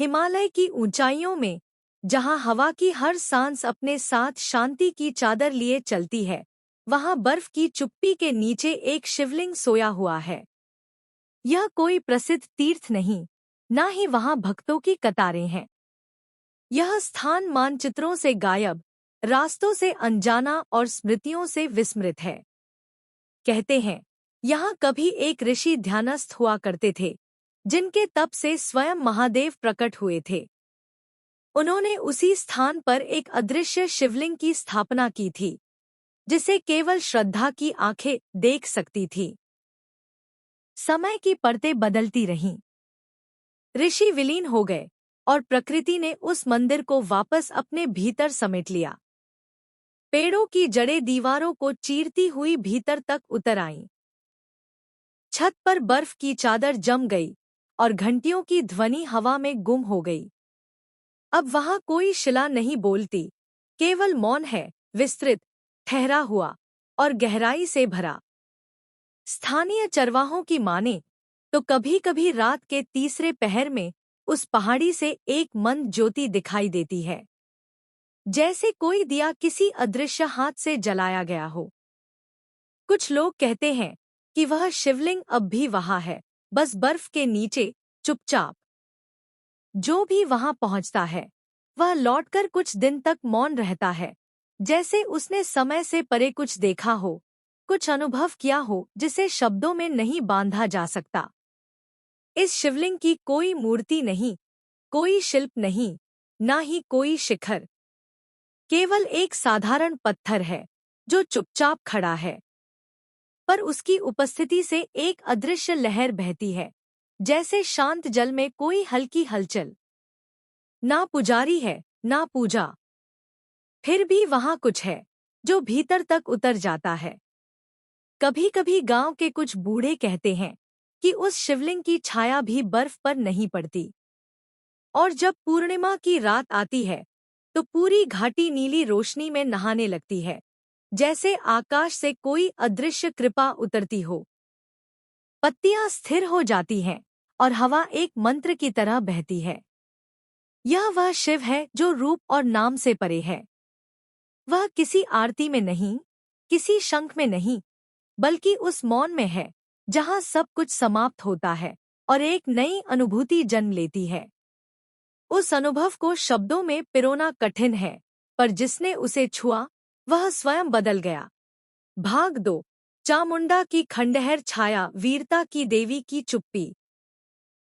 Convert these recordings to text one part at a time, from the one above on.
हिमालय की ऊंचाइयों में, जहां हवा की हर सांस अपने साथ शांति की चादर लिए चलती है, वहां बर्फ की चुप्पी के नीचे एक शिवलिंग सोया हुआ है। यह कोई प्रसिद्ध तीर्थ नहीं, ना ही वहां भक्तों की कतारें हैं। यह स्थान मानचित्रों से गायब, रास्तों से अनजाना और स्मृतियों से विस्मृत है। कहते हैं, यहाँ कभी एक ऋषि ध्यानस्थ हुआ करते थे, जिनके तप से स्वयं महादेव प्रकट हुए थे। उन्होंने उसी स्थान पर एक अदृश्य शिवलिंग की स्थापना की थी, जिसे केवल श्रद्धा की आंखें देख सकती थी। समय की परतें बदलती रहीं। ऋषि विलीन हो गए और प्रकृति ने उस मंदिर को वापस अपने भीतर समेट लिया। पेड़ों की जड़ें दीवारों को चीरती हुई भीतर तक उतर आईं। छत पर बर्फ की चादर जम गई और घंटियों की ध्वनि हवा में गुम हो गई। अब वहां कोई शिला नहीं बोलती, केवल मौन है, विस्तृत, ठहरा हुआ और गहराई से भरा। स्थानीय चरवाहों की माने तो कभी-कभी रात के तीसरे पहर में उस पहाड़ी से एक मंद ज्योति दिखाई देती है, जैसे कोई दिया किसी अदृश्य हाथ से जलाया गया हो। कुछ लोग कहते हैं कि वह शिवलिंग अब भी वहां है, बस बर्फ के नीचे, चुपचाप। जो भी वहां पहुंचता है, वह लौटकर कुछ दिन तक मौन रहता है, जैसे उसने समय से परे कुछ देखा हो, कुछ अनुभव किया हो जिसे शब्दों में नहीं बांधा जा सकता। इस शिवलिंग की कोई मूर्ति नहीं, कोई शिल्प नहीं, ना ही कोई शिखर। केवल एक साधारण पत्थर है, जो चुपचाप खड़ा है। पर उसकी उपस्थिति से एक अदृश्य लहर बहती है, जैसे शांत जल में कोई हल्की हलचल। ना पुजारी है, ना पूजा। फिर भी वहां कुछ है, जो भीतर तक उतर जाता है। कभी-कभी गांव के कुछ बूढ़े कहते हैं कि उस शिवलिंग की छाया भी बर्फ पर नहीं पड़ती। और जब पूर्णिमा की रात आती है, तो पूरी घाटी नीली रोशनी में नहाने लगती है, जैसे आकाश से कोई अदृश्य कृपा उतरती हो। पत्तियां स्थिर हो जाती हैं और हवा एक मंत्र की तरह बहती है। यह वह शिव है जो रूप और नाम से परे है। वह किसी आरती में नहीं, किसी शंख में नहीं, बल्कि उस मौन में है, जहां सब कुछ समाप्त होता है और एक नई अनुभूति जन्म लेती है। उस अनुभव को शब्दों में पिरोना कठिन है, पर जिसने उसे छुआ, वह स्वयं बदल गया। भाग 2। चामुंडा की खंडहर छाया, वीरता की देवी की चुप्पी।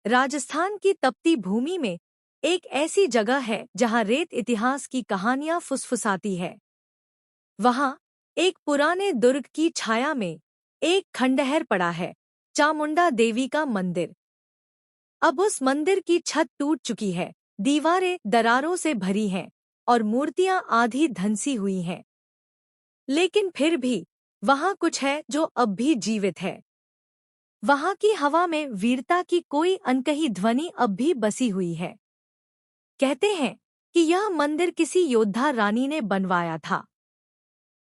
राजस्थान की तपती भूमि में एक ऐसी जगह है जहां रेत इतिहास की कहानियां फुसफुसाती है। वहां एक पुराने दुर्ग की छाया में एक खंडहर पड़ा है, चामुंडा देवी का मंदिर। अब उस मंदिर की छत टूट चुकी है, दीवारें दरारों से भरी हैं और मूर्तियां आधी धंसी हुई हैं। लेकिन फिर भी वहां कुछ है जो अब भी जीवित है। वहां की हवा में वीरता की कोई अनकही ध्वनि अब भी बसी हुई है। कहते हैं कि यह मंदिर किसी योद्धा रानी ने बनवाया था।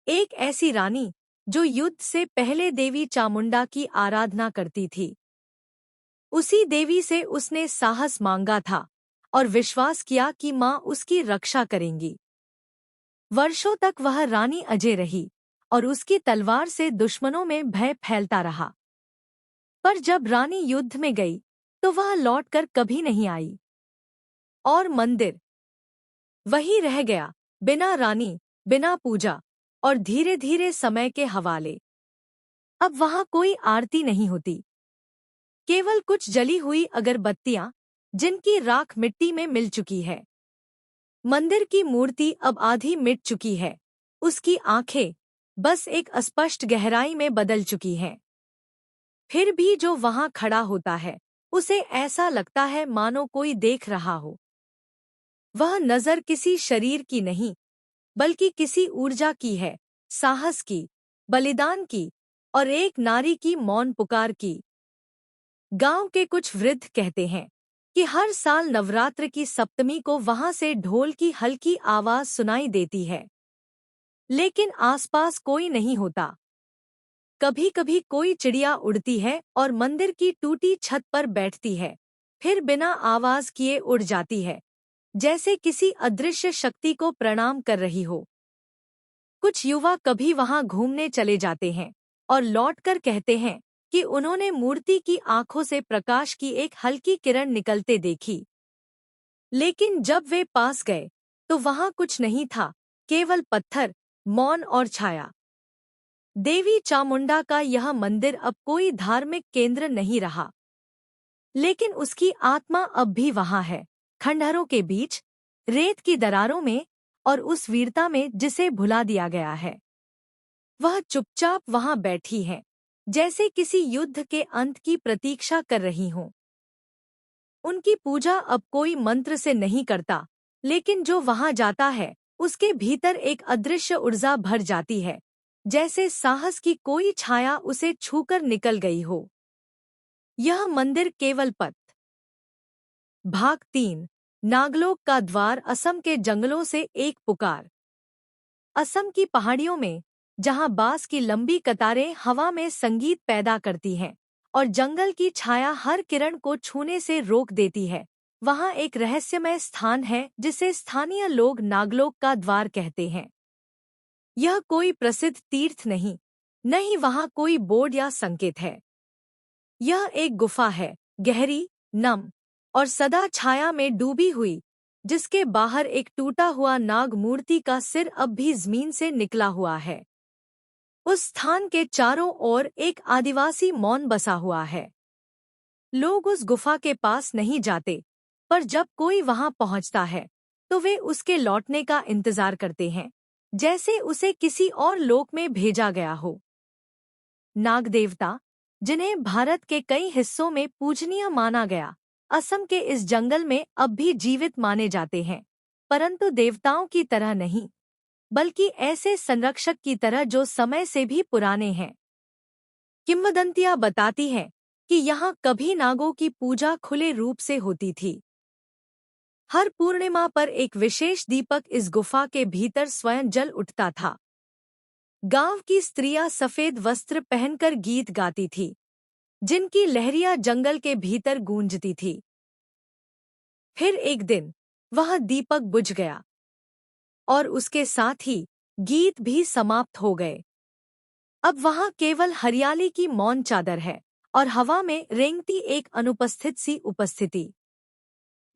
एक ऐसी रानी जो युद्ध से पहले देवी चामुंडा की आराधना करती थी। उसी देवी से उसने साहस मांगा था और विश्वास किया कि मां उसकी रक्षा करेंगी। वर्षों तक वह रानी अजय रही और उसकी तलवार से दुश्मनों में भय फैलता रहा। पर जब रानी युद्ध में गई, तो वह लौटकर कभी नहीं आई। और मंदिर वही रह गया, बिना रानी, बिना पूजा और धीरे धीरे समय के हवाले। अब वहां कोई आरती नहीं होती, केवल कुछ जली हुई अगरबत्तियां, जिनकी राख मिट्टी में मिल चुकी है। मंदिर की मूर्ति अब आधी मिट चुकी है, उसकी आंखें बस एक अस्पष्ट गहराई में बदल चुकी हैं। फिर भी जो वहां खड़ा होता है, उसे ऐसा लगता है मानो कोई देख रहा हो। वह नजर किसी शरीर की नहीं, बल्कि किसी ऊर्जा की है, साहस की, बलिदान की और एक नारी की मौन पुकार की। गांव के कुछ वृद्ध कहते हैं कि हर साल नवरात्र की सप्तमी को वहां से ढोल की हल्की आवाज सुनाई देती है, लेकिन आसपास कोई नहीं होता। कभी-कभी कोई चिड़िया उड़ती है और मंदिर की टूटी छत पर बैठती है, फिर बिना आवाज किए उड़ जाती है, जैसे किसी अदृश्य शक्ति को प्रणाम कर रही हो। कुछ युवा कभी वहां घूमने चले जाते हैं और लौटकर कहते हैं कि उन्होंने मूर्ति की आंखों से प्रकाश की एक हल्की किरण निकलते देखी। लेकिन जब वे पास गए तो वहां कुछ नहीं था, केवल पत्थर, मौन और छाया। देवी चामुंडा का यह मंदिर अब कोई धार्मिक केंद्र नहीं रहा, लेकिन उसकी आत्मा अब भी वहां है, खंडहरों के बीच, रेत की दरारों में और उस वीरता में जिसे भुला दिया गया है। वह चुपचाप वहां बैठी है, जैसे किसी युद्ध के अंत की प्रतीक्षा कर रही हों। उनकी पूजा अब कोई मंत्र से नहीं करता, लेकिन जो वहां जाता है उसके भीतर एक अदृश्य ऊर्जा भर जाती है, जैसे साहस की कोई छाया उसे छूकर निकल गई हो। यह मंदिर केवल पथ। भाग 3। नागलोक का द्वार। असम के जंगलों से एक पुकार। असम की पहाड़ियों में, जहां बांस की लंबी कतारें हवा में संगीत पैदा करती हैं और जंगल की छाया हर किरण को छूने से रोक देती है, वहां एक रहस्यमय स्थान है जिसे स्थानीय लोग नागलोक का द्वार कहते हैं। यह कोई प्रसिद्ध तीर्थ नहीं, न ही वहां कोई बोर्ड या संकेत है। यह एक गुफा है, गहरी, नम और सदा छाया में डूबी हुई, जिसके बाहर एक टूटा हुआ नाग मूर्ति का सिर अब भी जमीन से निकला हुआ है। उस स्थान के चारों ओर एक आदिवासी मौन बसा हुआ है। लोग उस गुफा के पास नहीं जाते, पर जब कोई वहां पहुंचता है तो वे उसके लौटने का इंतजार करते हैं, जैसे उसे किसी और लोक में भेजा गया हो। नाग देवता, जिन्हें भारत के कई हिस्सों में पूजनीय माना गया, असम के इस जंगल में अब भी जीवित माने जाते हैं, परंतु देवताओं की तरह नहीं, बल्कि ऐसे संरक्षक की तरह जो समय से भी पुराने हैं। किंवदंतियां बताती हैं कि यहाँ कभी नागों की पूजा खुले रूप से होती थी। हर पूर्णिमा पर एक विशेष दीपक इस गुफा के भीतर स्वयं जल उठता था। गांव की स्त्रियां सफेद वस्त्र पहनकर गीत गाती थी, जिनकी लहरियां जंगल के भीतर गूंजती थी। फिर एक दिन वह दीपक बुझ गया और उसके साथ ही गीत भी समाप्त हो गए। अब वहां केवल हरियाली की मौन चादर है और हवा में रेंगती एक अनुपस्थित सी उपस्थिति।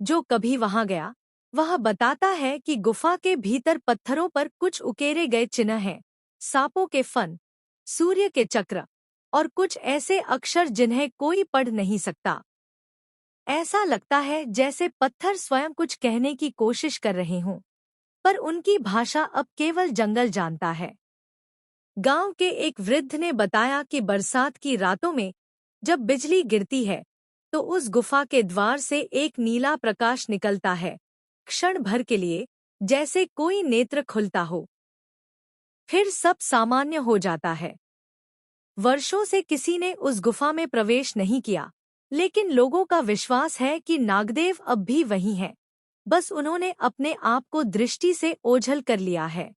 जो कभी वहां गया, वह बताता है कि गुफा के भीतर पत्थरों पर कुछ उकेरे गए चिन्ह हैं, सांपों के फन, सूर्य के चक्र और कुछ ऐसे अक्षर जिन्हें कोई पढ़ नहीं सकता। ऐसा लगता है जैसे पत्थर स्वयं कुछ कहने की कोशिश कर रहे हों, पर उनकी भाषा अब केवल जंगल जानता है। गांव के एक वृद्ध ने बताया कि बरसात की रातों में जब बिजली गिरती है तो उस गुफा के द्वार से एक नीला प्रकाश निकलता है, क्षण भर के लिए, जैसे कोई नेत्र खुलता हो। फिर सब सामान्य हो जाता है। वर्षों से किसी ने उस गुफा में प्रवेश नहीं किया, लेकिन लोगों का विश्वास है कि नागदेव अब भी वहीं हैं, बस उन्होंने अपने आप को दृष्टि से ओझल कर लिया है।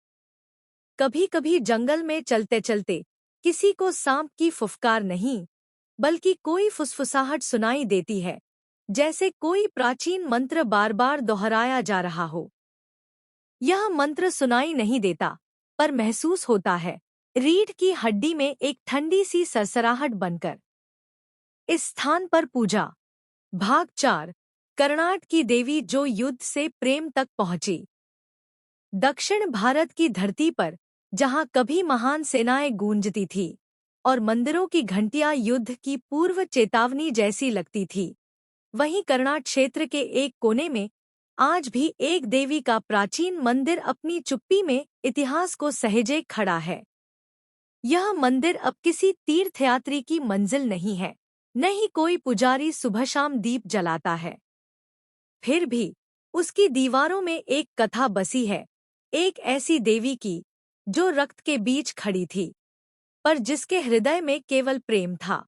कभी-कभी जंगल में चलते चलते किसी को सांप की फुफकार नहीं, बल्कि कोई फुसफुसाहट सुनाई देती है, जैसे कोई प्राचीन मंत्र बार बार दोहराया जा रहा हो। यह मंत्र सुनाई नहीं देता, पर महसूस होता है, रीढ़ की हड्डी में एक ठंडी सी सरसराहट बनकर। इस स्थान पर पूजा। भाग 4। कर्नाट की देवी जो युद्ध से प्रेम तक पहुंची। दक्षिण भारत की धरती पर, जहां कभी महान सेनाएं गूंजती थी और मंदिरों की घंटियां युद्ध की पूर्व चेतावनी जैसी लगती थी, वहीं कर्नाट क्षेत्र के एक कोने में आज भी एक देवी का प्राचीन मंदिर अपनी चुप्पी में इतिहास को सहेजे खड़ा है। यह मंदिर अब किसी तीर्थयात्री की मंजिल नहीं है, न ही कोई पुजारी सुबह शाम दीप जलाता है। फिर भी उसकी दीवारों में एक कथा बसी है, एक ऐसी देवी की जो रक्त के बीच खड़ी थी, पर जिसके हृदय में केवल प्रेम था।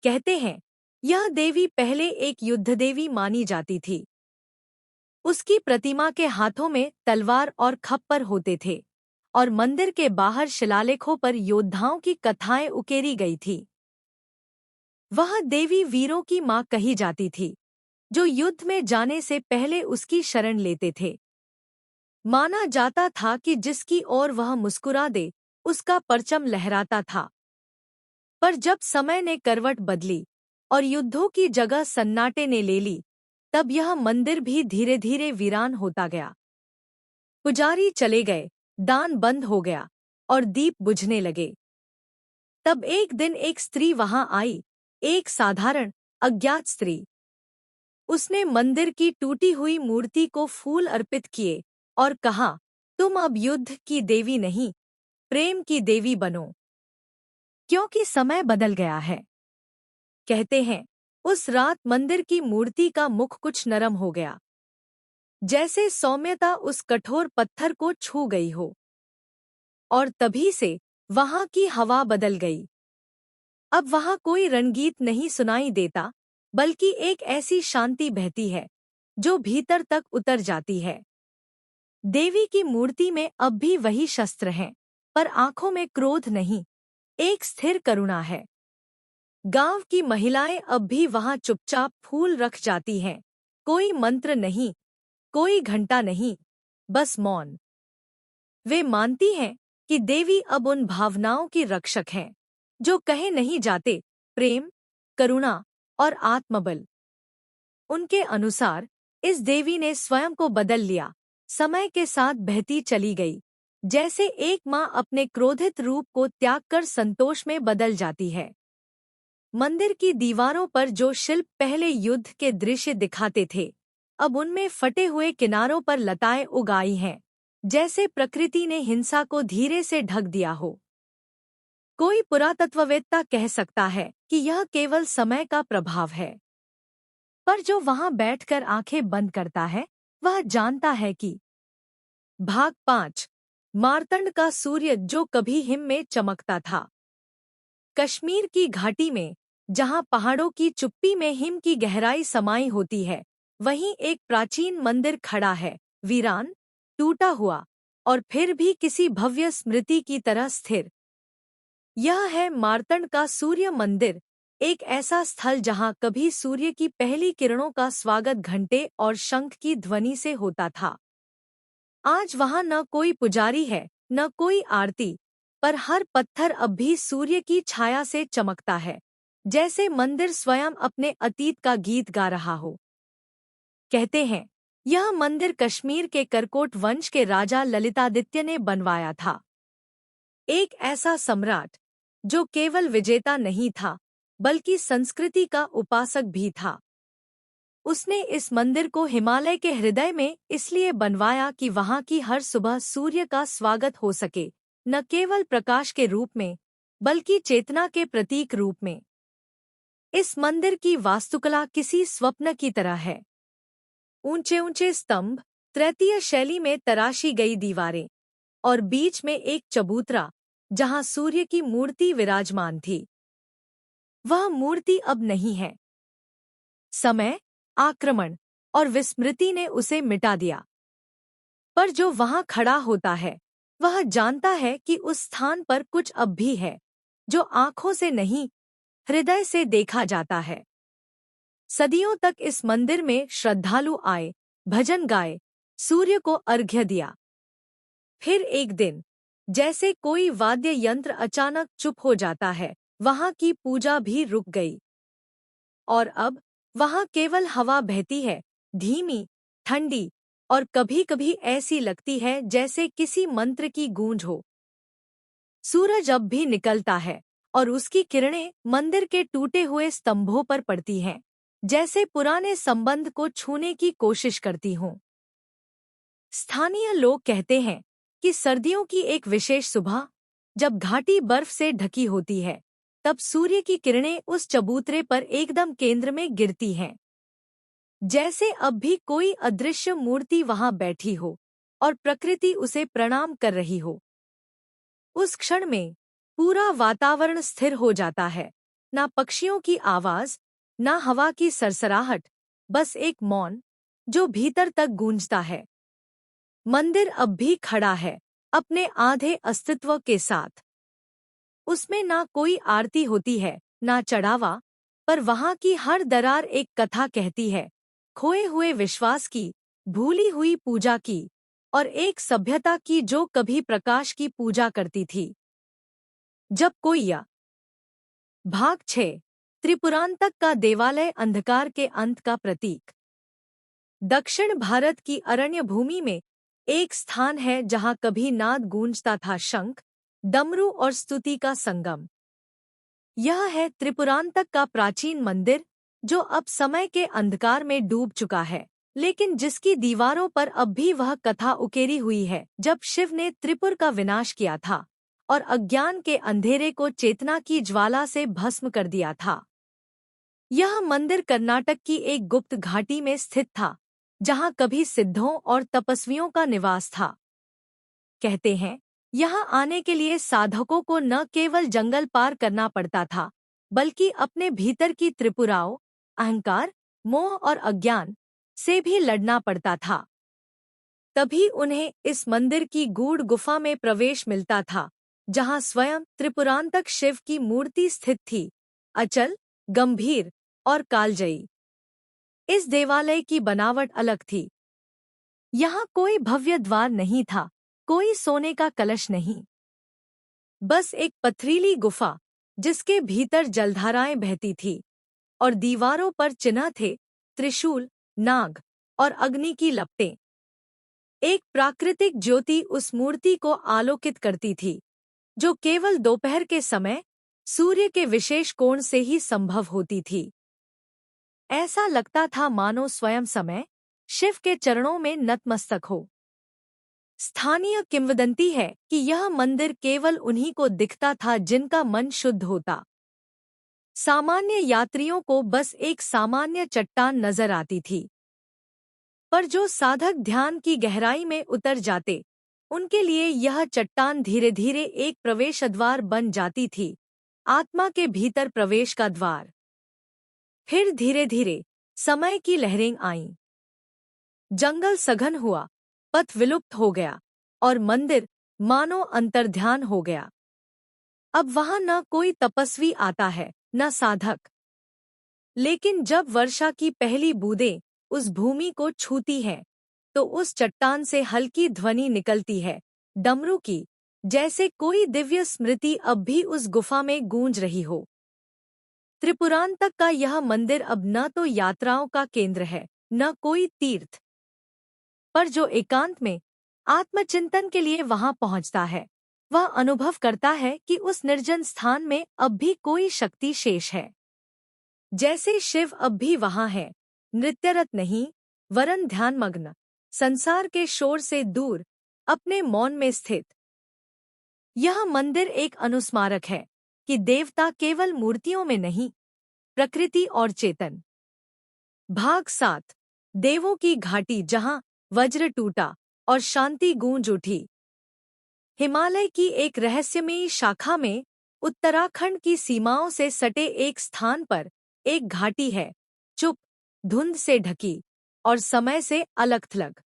कहते हैं, यह देवी पहले एक युद्ध देवी मानी जाती थी। उसकी प्रतिमा के हाथों में तलवार और खप्पर होते थे और मंदिर के बाहर शिलालेखों पर योद्धाओं की कथाएं उकेरी गई थी। वह देवी वीरों की मां कही जाती थी, जो युद्ध में जाने से पहले उसकी शरण लेते थे। माना जाता था कि जिसकी ओर वह मुस्कुरा दे, उसका परचम लहराता था। पर जब समय ने करवट बदली और युद्धों की जगह सन्नाटे ने ले ली, तब यह मंदिर भी धीरे धीरे वीरान होता गया। पुजारी चले गए, दान बंद हो गया और दीप बुझने लगे। तब एक दिन एक स्त्री वहां आई, एक साधारण अज्ञात स्त्री। उसने मंदिर की टूटी हुई मूर्ति को फूल अर्पित किए और कहा, तुम अब युद्ध की देवी नहीं, प्रेम की देवी बनो, क्योंकि समय बदल गया है। कहते हैं, उस रात मंदिर की मूर्ति का मुख कुछ नरम हो गया, जैसे सौम्यता उस कठोर पत्थर को छू गई हो। और तभी से वहां की हवा बदल गई। अब वहां कोई रणगीत नहीं सुनाई देता, बल्कि एक ऐसी शांति बहती है जो भीतर तक उतर जाती है। देवी की मूर्ति में अब भी वही शस्त्र हैं, पर आंखों में क्रोध नहीं, एक स्थिर करुणा है। गांव की महिलाएं अब भी वहां चुपचाप फूल रख जाती हैं, कोई मंत्र नहीं, कोई घंटा नहीं, बस मौन। वे मानती हैं कि देवी अब उन भावनाओं की रक्षक हैं जो कहे नहीं जाते, प्रेम, करुणा और आत्मबल। उनके अनुसार इस देवी ने स्वयं को बदल लिया, समय के साथ बहती चली गई, जैसे एक माँ अपने क्रोधित रूप को त्याग कर संतोष में बदल जाती है। मंदिर की दीवारों पर जो शिल्प पहले युद्ध के दृश्य दिखाते थे, अब उनमें फटे हुए किनारों पर लताएं उग आई हैं, जैसे प्रकृति ने हिंसा को धीरे से ढक दिया हो। कोई पुरातत्ववेत्ता कह सकता है कि यह केवल समय का प्रभाव है, पर जो वहां बैठकर आंखें बंद करता है, वह जानता है कि भाग 5 मार्तंड का सूर्य जो कभी हिम में चमकता था। कश्मीर की घाटी में, जहां पहाड़ों की चुप्पी में हिम की गहराई समाई होती है, वहीं एक प्राचीन मंदिर खड़ा है, वीरान, टूटा हुआ और फिर भी किसी भव्य स्मृति की तरह स्थिर। यह है मार्तंड का सूर्य मंदिर, एक ऐसा स्थल जहां कभी सूर्य की पहली किरणों का स्वागत घंटे और शंख की ध्वनि से होता था। आज वहां न कोई पुजारी है, न कोई आरती, पर हर पत्थर अब भी सूर्य की छाया से चमकता है, जैसे मंदिर स्वयं अपने अतीत का गीत गा रहा हो। कहते हैं, यह मंदिर कश्मीर के करकोट वंश के राजा ललितादित्य ने बनवाया था। एक ऐसा सम्राट जो केवल विजेता नहीं था, बल्कि संस्कृति का उपासक भी था। उसने इस मंदिर को हिमालय के हृदय में इसलिए बनवाया कि वहां की हर सुबह सूर्य का स्वागत हो सके, न केवल प्रकाश के रूप में, बल्कि चेतना के प्रतीक रूप में। इस मंदिर की वास्तुकला किसी स्वप्न की तरह है। ऊंचे ऊंचे स्तंभ, तृतीय शैली में तराशी गई दीवारें, और बीच में एक चबूतरा जहां सूर्य की मूर्ति विराजमान थी। वह मूर्ति अब नहीं है। समय, आक्रमण और विस्मृति ने उसे मिटा दिया। पर जो वहां खड़ा होता है, वह जानता है कि उस स्थान पर कुछ अब भी है, जो आंखों से नहीं, हृदय से देखा जाता है। सदियों तक इस मंदिर में श्रद्धालु आए, भजन गाए, सूर्य को अर्घ्य दिया। फिर एक दिन, जैसे कोई वाद्य यंत्र अचानक चुप हो जाता है, वहां की पूजा भी रुक गई। और अब वहां केवल हवा बहती है, धीमी, ठंडी, और कभी-कभी ऐसी लगती है जैसे किसी मंत्र की गूंज हो। सूरज अब भी निकलता है, और उसकी किरणें मंदिर के टूटे हुए स्तंभों पर पड़ती हैं, जैसे पुराने संबंध को छूने की कोशिश करती हों। स्थानीय लोग कहते हैं कि सर्दियों की एक विशेष सुबह, जब घाटी बर्फ से ढकी होती है, तब सूर्य की किरणें उस चबूतरे पर एकदम केंद्र में गिरती हैं, जैसे अब भी कोई अदृश्य मूर्ति वहां बैठी हो और प्रकृति उसे प्रणाम कर रही हो। उस क्षण में पूरा वातावरण स्थिर हो जाता है, ना पक्षियों की आवाज, ना हवा की सरसराहट, बस एक मौन जो भीतर तक गूंजता है। मंदिर अब भी खड़ा है, अपने आधे अस्तित्व के साथ। उसमें ना कोई आरती होती है, ना चढ़ावा, पर वहां की हर दरार एक कथा कहती है, खोए हुए विश्वास की, भूली हुई पूजा की और एक सभ्यता की जो कभी प्रकाश की पूजा करती थी। जब कोई या भाग 6 त्रिपुरांतक का देवालय अंधकार के अंत का प्रतीक। दक्षिण भारत की अरण्य भूमि में एक स्थान है जहां कभी नाद गूंजता था, शंख, डमरू और स्तुति का संगम। यह है त्रिपुरांतक का प्राचीन मंदिर जो अब समय के अंधकार में डूब चुका है, लेकिन जिसकी दीवारों पर अब भी वह कथा उकेरी हुई है जब शिव ने त्रिपुर का विनाश किया था और अज्ञान के अंधेरे को चेतना की ज्वाला से भस्म कर दिया था। यह मंदिर कर्नाटक की एक गुप्त घाटी में स्थित था जहां कभी सिद्धों और तपस्वियों का निवास था। कहते हैं यहाँ आने के लिए साधकों को न केवल जंगल पार करना पड़ता था, बल्कि अपने भीतर की त्रिपुराओं, अहंकार, मोह और अज्ञान से भी लड़ना पड़ता था। तभी उन्हें इस मंदिर की गूढ़ गुफा में प्रवेश मिलता था, जहां स्वयं त्रिपुरांतक शिव की मूर्ति स्थित थी, अचल, गंभीर और कालजयी। इस देवालय की बनावट अलग थी। यहाँ कोई भव्य द्वार नहीं था, कोई सोने का कलश नहीं, बस एक पथरीली गुफा जिसके भीतर जलधाराएं बहती थी और दीवारों पर चिन्ह थे, त्रिशूल, नाग और अग्नि की लपटें। एक प्राकृतिक ज्योति उस मूर्ति को आलोकित करती थी, जो केवल दोपहर के समय सूर्य के विशेष कोण से ही संभव होती थी। ऐसा लगता था मानो स्वयं समय शिव के चरणों में नतमस्तक हो। स्थानीय किंवदंती है कि यह मंदिर केवल उन्हीं को दिखता था जिनका मन शुद्ध होता। सामान्य यात्रियों को बस एक सामान्य चट्टान नजर आती थी, पर जो साधक ध्यान की गहराई में उतर जाते, उनके लिए यह चट्टान धीरे धीरे एक प्रवेश द्वार बन जाती थी, आत्मा के भीतर प्रवेश का द्वार। फिर धीरे धीरे समय की लहरें आईं। जंगल सघन हुआ, पथ विलुप्त हो गया और मंदिर मानो अंतर्ध्यान हो गया। अब वहां न कोई तपस्वी आता है, न साधक। लेकिन जब वर्षा की पहली बूंदें उस भूमि को छूती हैं, तो उस चट्टान से हल्की ध्वनि निकलती है, डमरू की, जैसे कोई दिव्य स्मृति अब भी उस गुफा में गूंज रही हो। त्रिपुरांतक का यह मंदिर अब न तो यात्राओं का केंद्र है, न कोई तीर्थ, पर जो एकांत में आत्मचिंतन के लिए वहां पहुंचता है, वह अनुभव करता है कि उस निर्जन स्थान में अब भी कोई शक्ति शेष है। जैसे शिव अब भी वहां है, नृत्यरत नहीं, वरन ध्यानमग्न, संसार के शोर से दूर, अपने मौन में स्थित। यह मंदिर एक अनुस्मारक है कि देवता केवल मूर्तियों में नहीं, प्रकृति और चेतन। भाग 7 देवों की घाटी, जहां वज्र टूटा और शांति गूंज उठी। हिमालय की एक रहस्यमयी शाखा में उत्तराखंड की सीमाओं से सटे एक स्थान पर एक घाटी है, चुप, धुंध से ढकी और समय से अलग-थलग।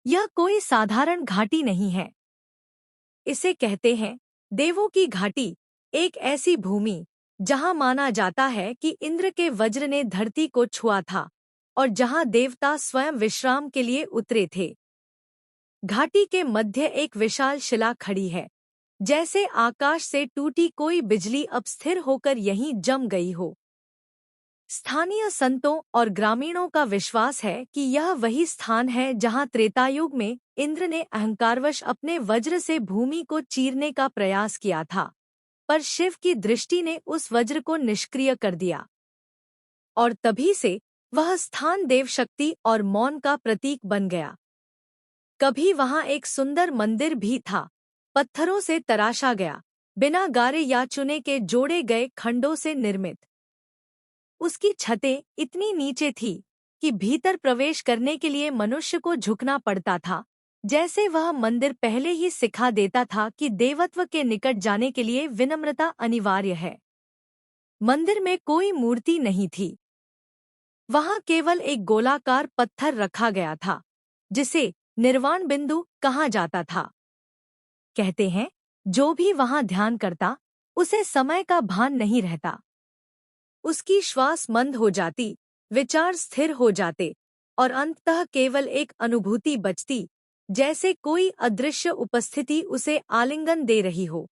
यह कोई साधारण घाटी नहीं है। इसे कहते हैं देवों की घाटी, एक ऐसी भूमि जहां माना जाता है कि इंद्र के वज्र ने धरती को छुआ था और जहां देवता स्वयं विश्राम के लिए उतरे थे। घाटी के मध्य एक विशाल शिला खड़ी है, जैसे आकाश से टूटी कोई बिजली अब स्थिर होकर यहीं जम गई हो। स्थानीय संतों और ग्रामीणों का विश्वास है कि यह वही स्थान है जहां त्रेतायुग में इंद्र ने अहंकारवश अपने वज्र से भूमि को चीरने का प्रयास किया था, पर शिव की दृष्टि ने उस वज्र को निष्क्रिय कर दिया और तभी से वह स्थान देवशक्ति और मौन का प्रतीक बन गया। कभी वहां एक सुंदर मंदिर भी था, पत्थरों से तराशा गया, बिना गारे या चुने के जोड़े गए खंडों से निर्मित। उसकी छतें इतनी नीचे थी कि भीतर प्रवेश करने के लिए मनुष्य को झुकना पड़ता था, जैसे वह मंदिर पहले ही सिखा देता था कि देवत्व के निकट जाने के लिए विनम्रता अनिवार्य है। मंदिर में कोई मूर्ति नहीं थी। वहां केवल एक गोलाकार पत्थर रखा गया था, जिसे निर्वाण बिंदु कहा जाता था। कहते हैं जो भी वहां ध्यान करता, उसे समय का भान नहीं रहता। उसकी श्वास मंद हो जाती, विचार स्थिर हो जाते और अंततः केवल एक अनुभूति बचती, जैसे कोई अदृश्य उपस्थिति उसे आलिंगन दे रही हो।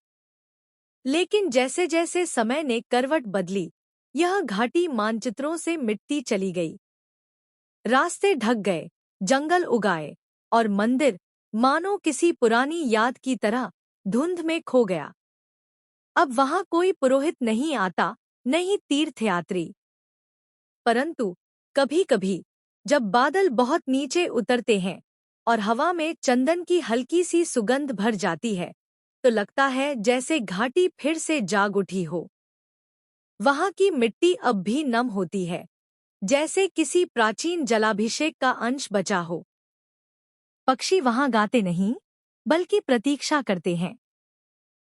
लेकिन जैसे जैसे समय ने करवट बदली, यह घाटी मानचित्रों से मिटती चली गई। रास्ते ढक गए, जंगल उगाए, और मंदिर मानो किसी पुरानी याद की तरह धुंध में खो गया। अब वहां कोई पुरोहित नहीं आता, नहीं तीर्थयात्री। परंतु कभी-कभी जब बादल बहुत नीचे उतरते हैं और हवा में चंदन की हल्की सी सुगंध भर जाती है, तो लगता है जैसे घाटी फिर से जाग उठी हो। वहां की मिट्टी अब भी नम होती है, जैसे किसी प्राचीन जलाभिषेक का अंश बचा हो। पक्षी वहां गाते नहीं, बल्कि प्रतीक्षा करते हैं।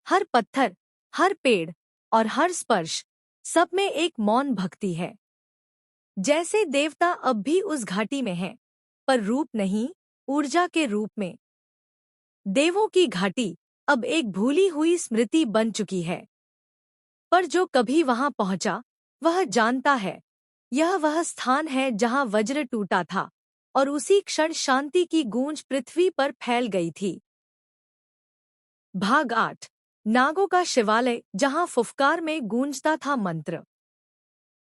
हर पत्थर, हर पेड़ और हर स्पर्श, सब में एक मौन भक्ति है। जैसे देवता अब भी उस घाटी में हैं, पर रूप नहीं, ऊर्जा के रूप में। देवों की घाटी अब एक भूली हुई स्मृति बन चुकी है। पर जो कभी वहां पहुंचा, वह जानता है, यह वह स्थान है जहां वज्र टूटा था और उसी क्षण शांति की गूंज पृथ्वी पर फैल गई थी। भाग 8। नागों का शिवालय, जहां फुफकार में गूंजता था मंत्र।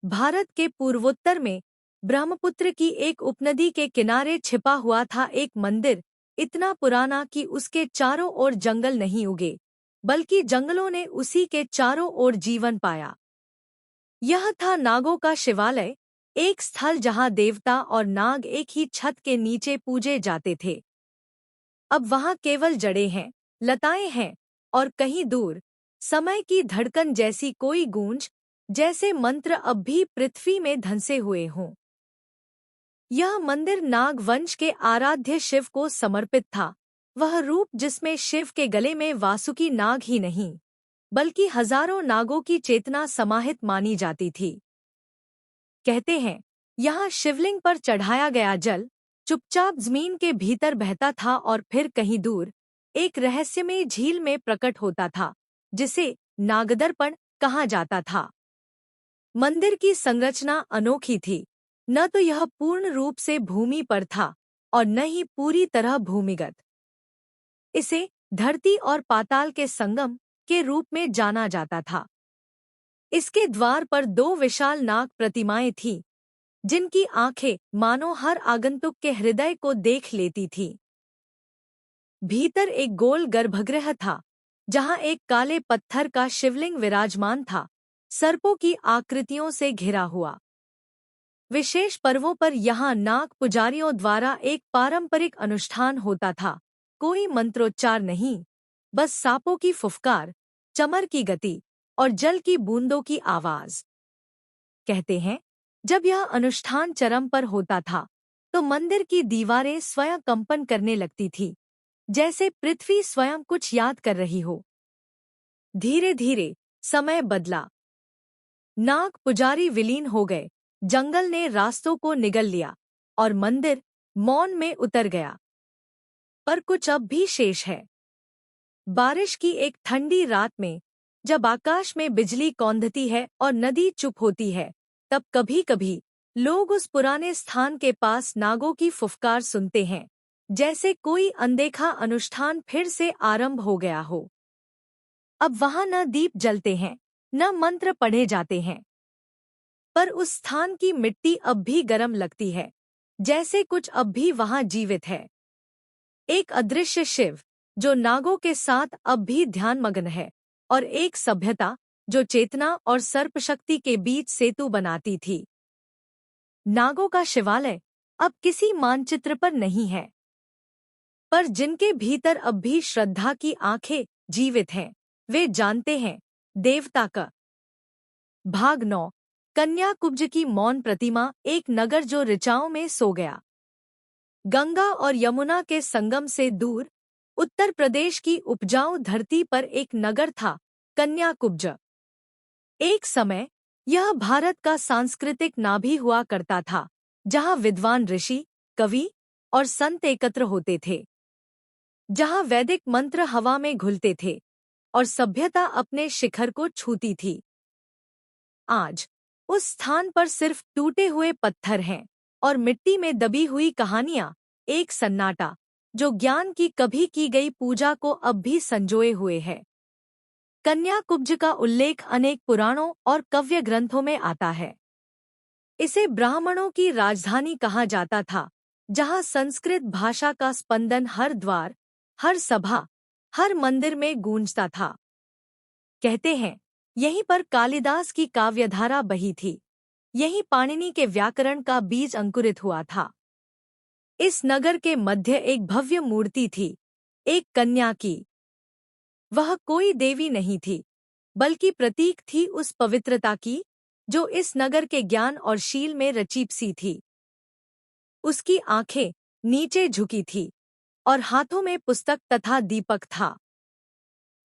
भारत के पूर्वोत्तर में ब्रह्मपुत्र की एक उपनदी के किनारे छिपा हुआ था एक मंदिर, इतना पुराना कि उसके चारों ओर जंगल नहीं उगे, बल्कि जंगलों ने उसी के चारों ओर जीवन पाया। यह था नागों का शिवालय, एक स्थल जहां देवता और नाग एक ही छत के नीचे पूजे जाते थे। अब वहां केवल जड़ें हैं, लताएं हैं, और कहीं दूर समय की धड़कन जैसी कोई गूंज, जैसे मंत्र अब भी पृथ्वी में धंसे हुए हों। यह मंदिर नाग वंश के आराध्य शिव को समर्पित था, वह रूप जिसमें शिव के गले में वासुकी नाग ही नहीं, बल्कि हजारों नागों की चेतना समाहित मानी जाती थी। कहते हैं, यहाँ शिवलिंग पर चढ़ाया गया जल चुपचाप जमीन के भीतर बहता था और फिर कहीं दूर एक रहस्यमय झील में प्रकट होता था, जिसे नागदर्पण कहा जाता था। मंदिर की संरचना अनोखी थी, न तो यह पूर्ण रूप से भूमि पर था और न ही पूरी तरह भूमिगत। इसे धरती और पाताल के संगम के रूप में जाना जाता था। इसके द्वार पर 2 विशाल नाग प्रतिमाएं थीं, जिनकी आंखें मानो हर आगंतुक के हृदय को देख लेती थीं। भीतर एक गोल गर्भगृह था, जहां एक काले पत्थर का शिवलिंग विराजमान था, सर्पों की आकृतियों से घिरा हुआ। विशेष पर्वों पर यहाँ नाग पुजारियों द्वारा एक पारंपरिक अनुष्ठान होता था, कोई मंत्रोच्चार नहीं, बस सांपों की फुफकार, चमर की गति और जल की बूंदों की आवाज। कहते हैं, जब यह अनुष्ठान चरम पर होता था, तो मंदिर की दीवारें स्वयं कंपन करने लगती थी, जैसे पृथ्वी स्वयं कुछ याद कर रही हो। धीरे धीरे समय बदला। नाग पुजारी विलीन हो गए, जंगल ने रास्तों को निगल लिया और मंदिर मौन में उतर गया। पर कुछ अब भी शेष है। बारिश की एक ठंडी रात में, जब आकाश में बिजली कौंधती है और नदी चुप होती है, तब कभी-कभी लोग उस पुराने स्थान के पास नागों की फुफकार सुनते हैं, जैसे कोई अनदेखा अनुष्ठान फिर से आरंभ हो गया हो। अब वहां न दीप जलते हैं, न मंत्र पढ़े जाते हैं, पर उस स्थान की मिट्टी अब भी गर्म लगती है, जैसे कुछ अब भी वहां जीवित है। एक अदृश्य शिव, जो नागों के साथ अब भी ध्यानमग्न है, और एक सभ्यता, जो चेतना और सर्पशक्ति के बीच सेतु बनाती थी। नागों का शिवालय अब किसी मानचित्र पर नहीं है, पर जिनके भीतर अब भी श्रद्धा की आंखें जीवित हैं, वे जानते हैं, देवता का। भाग 9। कन्याकुब्ज की मौन प्रतिमा, एक नगर जो ऋचाओं में सो गया। गंगा और यमुना के संगम से दूर उत्तर प्रदेश की उपजाऊ धरती पर एक नगर था, कन्याकुब्ज। एक समय यह भारत का सांस्कृतिक नाभि हुआ करता था, जहां विद्वान ऋषि, कवि और संत एकत्र होते थे, जहां वैदिक मंत्र हवा में घुलते थे और सभ्यता अपने शिखर को छूती थी। आज उस स्थान पर सिर्फ टूटे हुए पत्थर हैं और मिट्टी में दबी हुई कहानियां, एक सन्नाटा जो ज्ञान की कभी की गई पूजा को अब भी संजोए हुए है। कन्याकुब्ज का उल्लेख अनेक पुराणों और काव्य ग्रंथों में आता है। इसे ब्राह्मणों की राजधानी कहा जाता था, जहां संस्कृत भाषा का स्पंदन हर द्वार, हर सभा, हर मंदिर में गूंजता था। कहते हैं, यहीं पर कालिदास की काव्यधारा बही थी, यहीं पाणिनि के व्याकरण का बीज अंकुरित हुआ था। इस नगर के मध्य एक भव्य मूर्ति थी, एक कन्या की। वह कोई देवी नहीं थी, बल्कि प्रतीक थी उस पवित्रता की जो इस नगर के ज्ञान और शील में रचित सी थी। उसकी आंखें नीचे झुकी थी और हाथों में पुस्तक तथा दीपक था।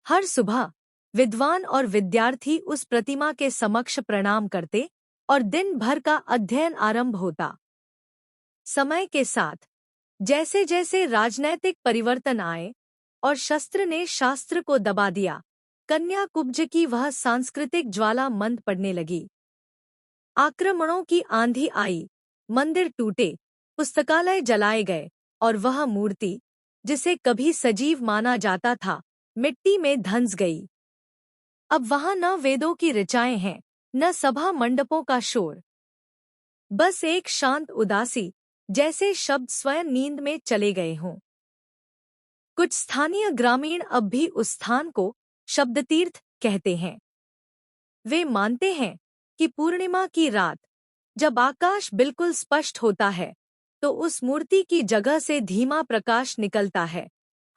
हर सुबह विद्वान और विद्यार्थी उस प्रतिमा के समक्ष प्रणाम करते और दिन भर का अध्ययन आरंभ होता। समय के साथ जैसे जैसे राजनैतिक परिवर्तन आए और शस्त्र ने शास्त्र को दबा दिया, कन्याकुब्ज की वह सांस्कृतिक ज्वाला मंद पड़ने लगी। आक्रमणों की आंधी आई, मंदिर टूटे, पुस्तकालय जलाए गए और वह मूर्ति, जिसे कभी सजीव माना जाता था, मिट्टी में धंस गई। अब वहां न वेदों की ऋचाएं हैं, न सभा मंडपों का शोर। बस एक शांत उदासी, जैसे शब्द स्वयं नींद में चले गए हों। कुछ स्थानीय ग्रामीण अब भी उस स्थान को शब्दतीर्थ कहते हैं। वे मानते हैं कि पूर्णिमा की रात, जब आकाश बिल्कुल स्पष्ट होता है, तो उस मूर्ति की जगह से धीमा प्रकाश निकलता है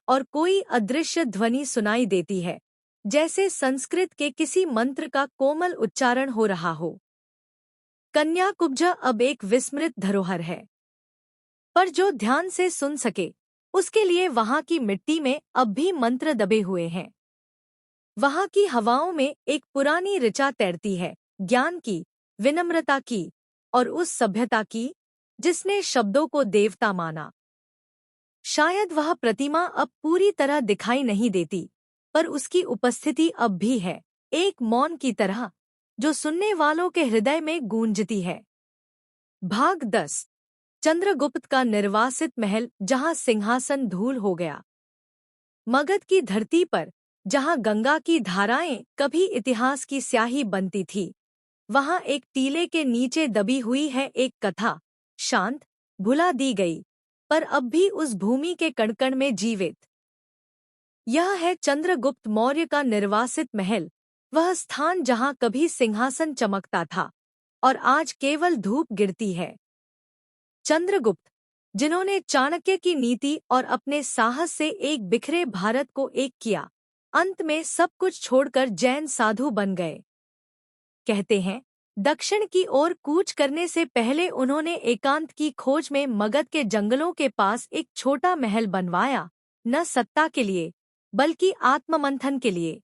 और कोई अदृश्य ध्वनि सुनाई देती है, जैसे संस्कृत के किसी मंत्र का कोमल उच्चारण हो रहा हो। कन्याकुब्ज अब एक विस्मृत धरोहर है, पर जो ध्यान से सुन सके, उसके लिए वहां की मिट्टी में अब भी मंत्र दबे हुए हैं। वहां की हवाओं में एक पुरानी ऋचा तैरती है, ज्ञान की, विनम्रता की और उस सभ्यता की जिसने शब्दों को देवता माना। शायद वह प्रतिमा अब पूरी तरह दिखाई नहीं देती, पर उसकी उपस्थिति अब भी है, एक मौन की तरह जो सुनने वालों के हृदय में गूंजती है। भाग 10। चंद्रगुप्त का निर्वासित महल, जहां सिंहासन धूल हो गया। मगध की धरती पर, जहां गंगा की धाराएं कभी इतिहास की स्याही बनती थी, वहां एक टीले के नीचे दबी हुई है एक कथा, शांत, भुला दी गई, पर अब भी उस भूमि के कणकण में जीवित। यह है चंद्रगुप्त मौर्य का निर्वासित महल, वह स्थान जहां कभी सिंहासन चमकता था और आज केवल धूप गिरती है। चंद्रगुप्त, जिन्होंने चाणक्य की नीति और अपने साहस से एक बिखरे भारत को एक किया, अंत में सब कुछ छोड़कर जैन साधु बन गए। कहते हैं, दक्षिण की ओर कूच करने से पहले उन्होंने एकांत की खोज में मगध के जंगलों के पास एक छोटा महल बनवाया, न सत्ता के लिए, बल्कि आत्ममंथन के लिए।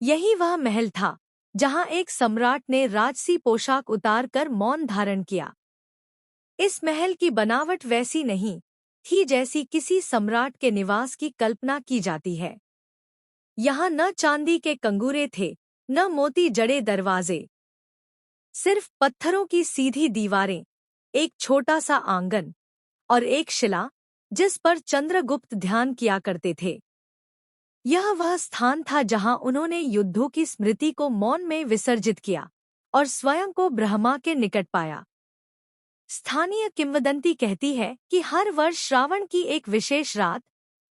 यही वह महल था जहां एक सम्राट ने राजसी पोशाक उतारकर मौन धारण किया। इस महल की बनावट वैसी नहीं थी जैसी किसी सम्राट के निवास की कल्पना की जाती है। यहाँ न चांदी के कंगूरे थे, न मोती जड़े दरवाजे, सिर्फ पत्थरों की सीधी दीवारें, एक छोटा सा आंगन और एक शिला जिस पर चंद्रगुप्त ध्यान किया करते थे। यह वह स्थान था जहां उन्होंने युद्धों की स्मृति को मौन में विसर्जित किया और स्वयं को ब्रह्मा के निकट पाया। स्थानीय किंवदंती कहती है कि हर वर्ष श्रावण की एक विशेष रात,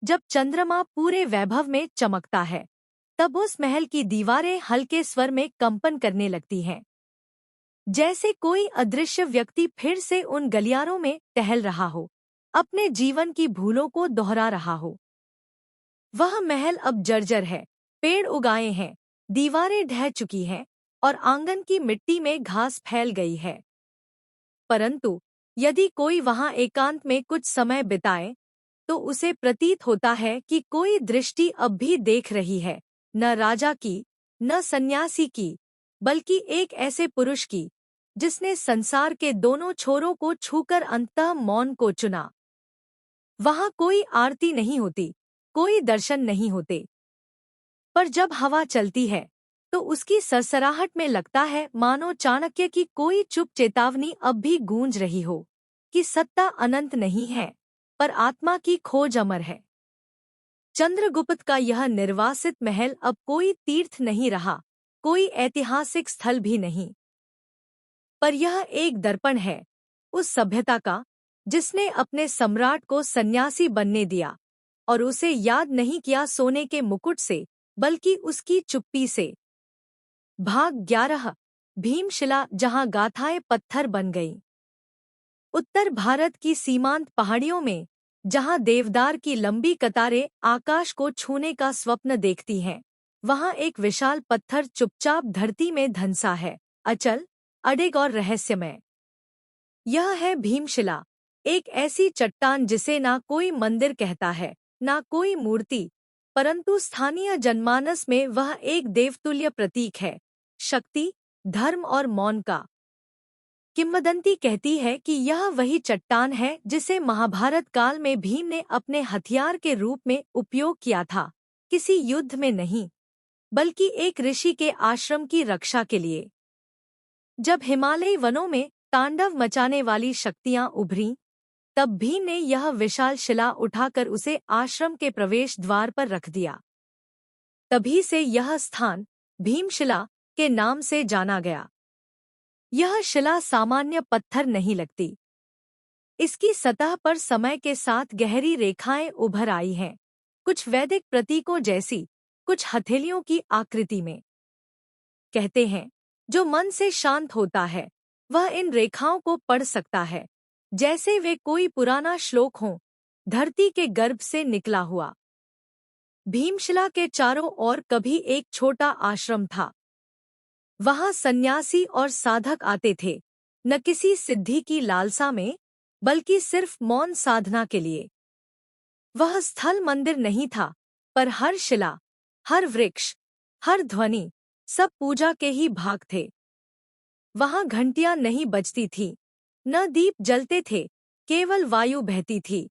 जब चंद्रमा पूरे वैभव में चमकता है, तब उस महल की दीवारें हल्के स्वर में कंपन करने लगती हैं, जैसे कोई अदृश्य व्यक्ति फिर से उन गलियारों में टहल रहा हो, अपने जीवन की भूलों को दोहरा रहा हो। वह महल अब जर्जर है, पेड़ उगाए हैं, दीवारें ढह चुकी हैं और आंगन की मिट्टी में घास फैल गई है। परंतु यदि कोई वहां एकांत में कुछ समय बिताए, तो उसे प्रतीत होता है कि कोई दृष्टि अब भी देख रही है, न राजा की, न सन्यासी की, बल्कि एक ऐसे पुरुष की जिसने संसार के दोनों छोरों को छूकर अंततः मौन को चुना। वहां कोई आरती नहीं होती, कोई दर्शन नहीं होते, पर जब हवा चलती है, तो उसकी सरसराहट में लगता है मानो चाणक्य की कोई चुप चेतावनी अब भी गूंज रही हो कि सत्ता अनंत नहीं है, पर आत्मा की खोज अमर है। चंद्रगुप्त का यह निर्वासित महल अब कोई तीर्थ नहीं रहा, कोई ऐतिहासिक स्थल भी नहीं, पर यह एक दर्पण है उस सभ्यता का जिसने अपने सम्राट को सन्यासी बनने दिया और उसे याद नहीं किया सोने के मुकुट से, बल्कि उसकी चुप्पी से। भाग 11। भीमशिला, जहां गाथाएं पत्थर बन गईं। उत्तर भारत की सीमांत पहाड़ियों में, जहां देवदार की लंबी कतारें आकाश को छूने का स्वप्न देखती हैं, वहां एक विशाल पत्थर चुपचाप धरती में धंसा है, अचल, अडिग और रहस्यमय। यह है भीमशिला, एक ऐसी चट्टान जिसे ना कोई मंदिर कहता है, ना कोई मूर्ति, परंतु स्थानीय जनमानस में वह एक देवतुल्य प्रतीक है, शक्ति, धर्म और मौन का। किंवदंती कहती है कि यह वही चट्टान है जिसे महाभारत काल में भीम ने अपने हथियार के रूप में उपयोग किया था, किसी युद्ध में नहीं, बल्कि एक ऋषि के आश्रम की रक्षा के लिए। जब हिमालयी वनों में तांडव मचाने वाली शक्तियां उभरीं, तब भीम ने यह विशाल शिला उठाकर उसे आश्रम के प्रवेश द्वार पर रख दिया। तभी से यह स्थान भीमशिला के नाम से जाना गया। यह शिला सामान्य पत्थर नहीं लगती। इसकी सतह पर समय के साथ गहरी रेखाएं उभर आई हैं, कुछ वैदिक प्रतीकों जैसी, कुछ हथेलियों की आकृति में। कहते हैं, जो मन से शांत होता है वह इन रेखाओं को पढ़ सकता है, जैसे वे कोई पुराना श्लोक हो, धरती के गर्भ से निकला हुआ। भीमशिला के चारों ओर कभी एक छोटा आश्रम था। वहां सन्यासी और साधक आते थे, न किसी सिद्धि की लालसा में, बल्कि सिर्फ मौन साधना के लिए। वह स्थल मंदिर नहीं था, पर हर शिला, हर वृक्ष, हर ध्वनि, सब पूजा के ही भाग थे। वहां घंटियां नहीं बजती थीं, न दीप जलते थे, केवल वायु बहती थी,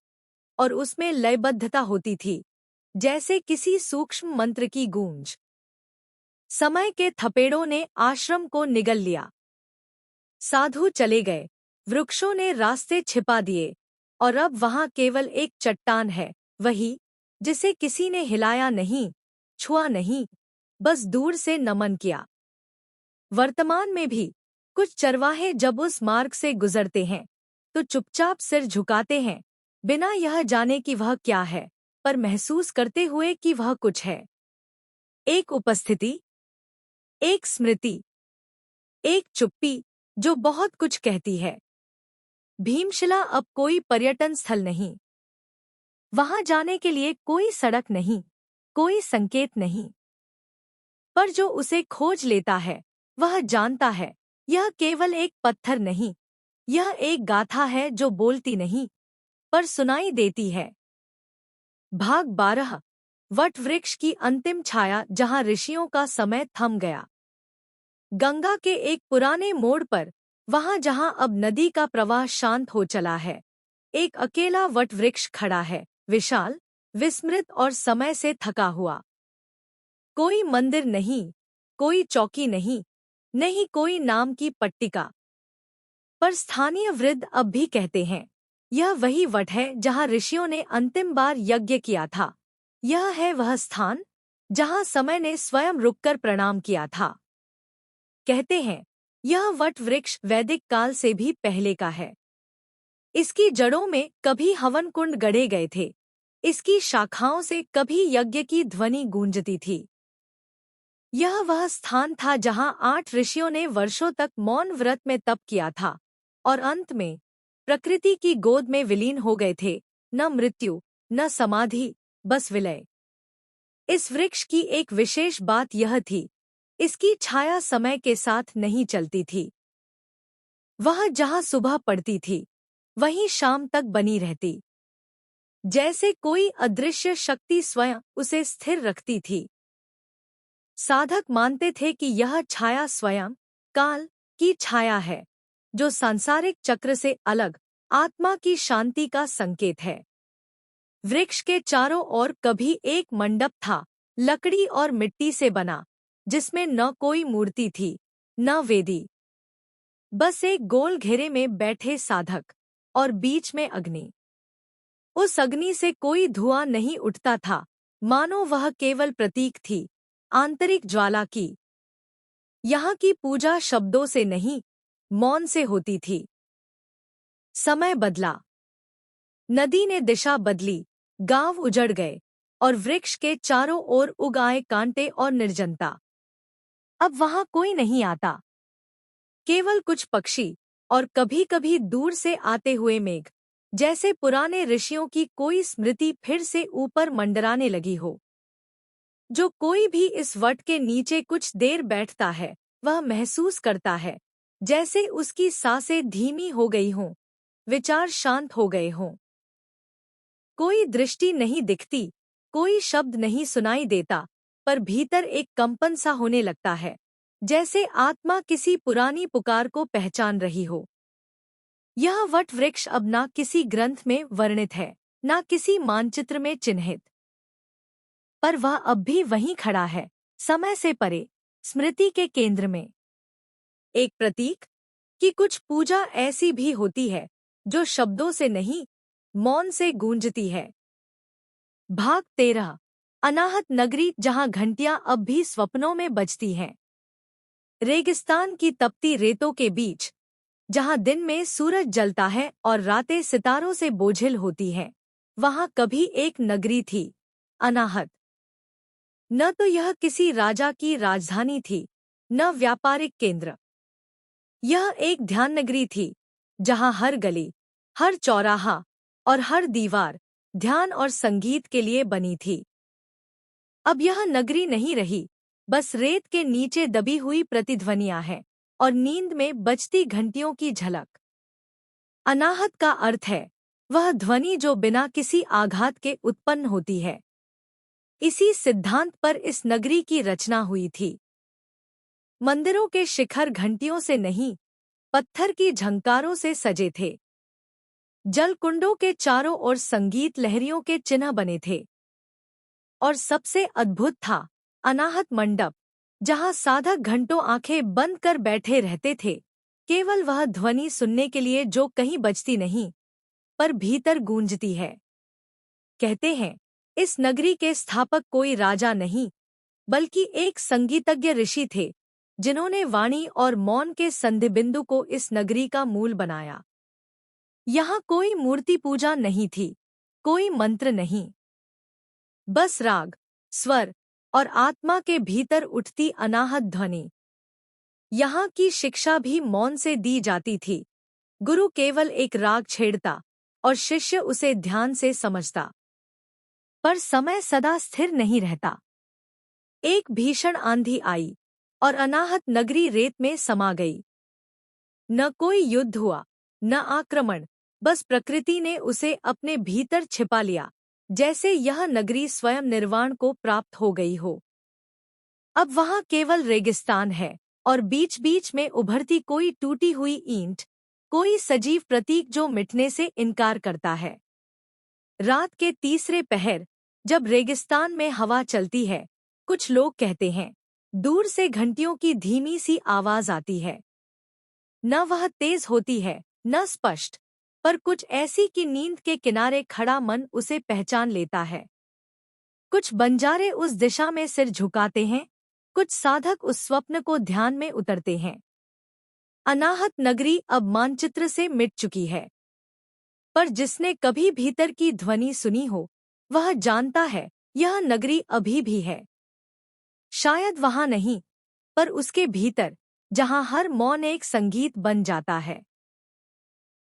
और उसमें लयबद्धता होती थी, जैसे किसी सूक्ष्म मंत्र की गूंज। समय के थपेड़ों ने आश्रम को निगल लिया। साधु चले गए, वृक्षों ने रास्ते छिपा दिए, और अब वहां केवल एक चट्टान है, वही जिसे किसी ने हिलाया नहीं, छुआ नहीं, बस दूर से नमन किया। वर्तमान में भी कुछ चरवाहे जब उस मार्ग से गुजरते हैं तो चुपचाप सिर झुकाते हैं, बिना यह जाने कि वह क्या है, पर महसूस करते हुए कि वह कुछ है। एक उपस्थिति, एक स्मृति, एक चुप्पी जो बहुत कुछ कहती है। भीमशिला अब कोई पर्यटन स्थल नहीं। वहां जाने के लिए कोई सड़क नहीं, कोई संकेत नहीं, पर जो उसे खोज लेता है वह जानता है, यह केवल एक पत्थर नहीं, यह एक गाथा है जो बोलती नहीं, पर सुनाई देती है। भाग 12। वट वृक्ष की अंतिम छाया, जहां ऋषियों का समय थम गया। गंगा के एक पुराने मोड़ पर, वहां जहां अब नदी का प्रवाह शांत हो चला है, एक अकेला वट वृक्ष खड़ा है, विशाल, विस्मृत और समय से थका हुआ। कोई मंदिर नहीं, कोई चौकी नहीं, नहीं कोई नाम की पट्टिका, पर स्थानीय वृद्ध अब भी कहते हैं, यह वही वट है जहां ऋषियों ने अंतिम बार यज्ञ किया था। यह है वह स्थान जहां समय ने स्वयं रुककर प्रणाम किया था। कहते हैं, यह वट वृक्ष वैदिक काल से भी पहले का है। इसकी जड़ों में कभी हवन कुंड गढ़े गए थे, इसकी शाखाओं से कभी यज्ञ की ध्वनि गूंजती थी। यह वह स्थान था जहां 8 ऋषियों ने वर्षों तक मौन व्रत में तप किया था, और अंत में प्रकृति की गोद में विलीन हो गए थे, न मृत्यु, न समाधि, बस विलय। इस वृक्ष की एक विशेष बात यह थी, इसकी छाया समय के साथ नहीं चलती थी। वह जहां सुबह पड़ती थी, वहीं शाम तक बनी रहती, जैसे कोई अदृश्य शक्ति स्वयं उसे स्थिर रखती थी। साधक मानते थे कि यह छाया स्वयं काल की छाया है, जो सांसारिक चक्र से अलग आत्मा की शांति का संकेत है। वृक्ष के चारों ओर कभी एक मंडप था, लकड़ी और मिट्टी से बना, जिसमें न कोई मूर्ति थी, न वेदी। बस एक गोल घेरे में बैठे साधक और बीच में अग्नि। उस अग्नि से कोई धुआं नहीं उठता था, मानो वह केवल प्रतीक थी, आंतरिक ज्वाला की। यहाँ की पूजा शब्दों से नहीं, मौन से होती थी। समय बदला। नदी ने दिशा बदली, गांव उजड़ गए और वृक्ष के चारों ओर उग आए कांटे और निर्जनता। अब वहां कोई नहीं आता, केवल कुछ पक्षी और कभी-कभी दूर से आते हुए मेघ, जैसे पुराने ऋषियों की कोई स्मृति फिर से ऊपर मंडराने लगी हो। जो कोई भी इस वट के नीचे कुछ देर बैठता है, वह महसूस करता है जैसे उसकी सांसें धीमी हो गई हों, विचार शांत हो गए हों। कोई दृष्टि नहीं दिखती, कोई शब्द नहीं सुनाई देता, पर भीतर एक कंपन सा होने लगता है, जैसे आत्मा किसी पुरानी पुकार को पहचान रही हो। यह वट वृक्ष अब ना किसी ग्रंथ में वर्णित है, ना किसी मानचित्र में चिन्हित, पर वह अब भी वहीं खड़ा है, समय से परे, स्मृति के केंद्र में। एक प्रतीक कि कुछ पूजा ऐसी भी होती है जो शब्दों से नहीं, मौन से गूंजती है। भाग 13। अनाहत नगरी, जहां घंटियां अब भी स्वप्नों में बजती हैं। रेगिस्तान की तपती रेतों के बीच, जहां दिन में सूरज जलता है और रातें सितारों से बोझिल होती हैं, वहां कभी एक नगरी थी, अनाहत। न तो यह किसी राजा की राजधानी थी, न व्यापारिक केंद्र। यह एक ध्यान नगरी थी, जहां हर गली, हर चौराहा और हर दीवार ध्यान और संगीत के लिए बनी थी। अब यह नगरी नहीं रही, बस रेत के नीचे दबी हुई प्रतिध्वनियां हैं और नींद में बजती घंटियों की झलक। अनाहत का अर्थ है वह ध्वनि जो बिना किसी आघात के उत्पन्न होती है। इसी सिद्धांत पर इस नगरी की रचना हुई थी। मंदिरों के शिखर घंटियों से नहीं, पत्थर की झंकारों से सजे थे। जलकुंडों के चारों ओर संगीत लहरियों के चिन्ह बने थे। और सबसे अद्भुत था अनाहत मंडप, जहां साधक घंटों आंखें बंद कर बैठे रहते थे, केवल वह ध्वनि सुनने के लिए जो कहीं बजती नहीं, पर भीतर गूंजती है। कहते हैं इस नगरी के स्थापक कोई राजा नहीं, बल्कि एक संगीतज्ञ ऋषि थे, जिन्होंने वाणी और मौन के संधिबिंदु को इस नगरी का मूल बनाया। यहाँ कोई मूर्ति पूजा नहीं थी, कोई मंत्र नहीं, बस राग, स्वर और आत्मा के भीतर उठती अनाहत ध्वनि। यहाँ की शिक्षा भी मौन से दी जाती थी। गुरु केवल एक राग छेड़ता और शिष्य उसे ध्यान से समझता। पर समय सदा स्थिर नहीं रहता। एक भीषण आंधी आई और अनाहत नगरी रेत में समा गई। न कोई युद्ध हुआ, न आक्रमण, बस प्रकृति ने उसे अपने भीतर छिपा लिया, जैसे यह नगरी स्वयं निर्वाण को प्राप्त हो गई हो। अब वहां केवल रेगिस्तान है और बीच बीच में उभरती कोई टूटी हुई ईंट, कोई सजीव प्रतीक जो मिटने से इनकार करता है। रात के तीसरे पहर, जब रेगिस्तान में हवा चलती है, कुछ लोग कहते हैं दूर से घंटियों की धीमी सी आवाज आती है। न वह तेज होती है, न स्पष्ट, पर कुछ ऐसी कि नींद के किनारे खड़ा मन उसे पहचान लेता है। कुछ बंजारे उस दिशा में सिर झुकाते हैं, कुछ साधक उस स्वप्न को ध्यान में उतरते हैं। अनाहत नगरी अब मानचित्र से मिट चुकी है, पर जिसने कभी भीतर की ध्वनि सुनी हो, वह जानता है यह नगरी अभी भी है। शायद वहां नहीं, पर उसके भीतर, जहां हर मौन एक संगीत बन जाता है।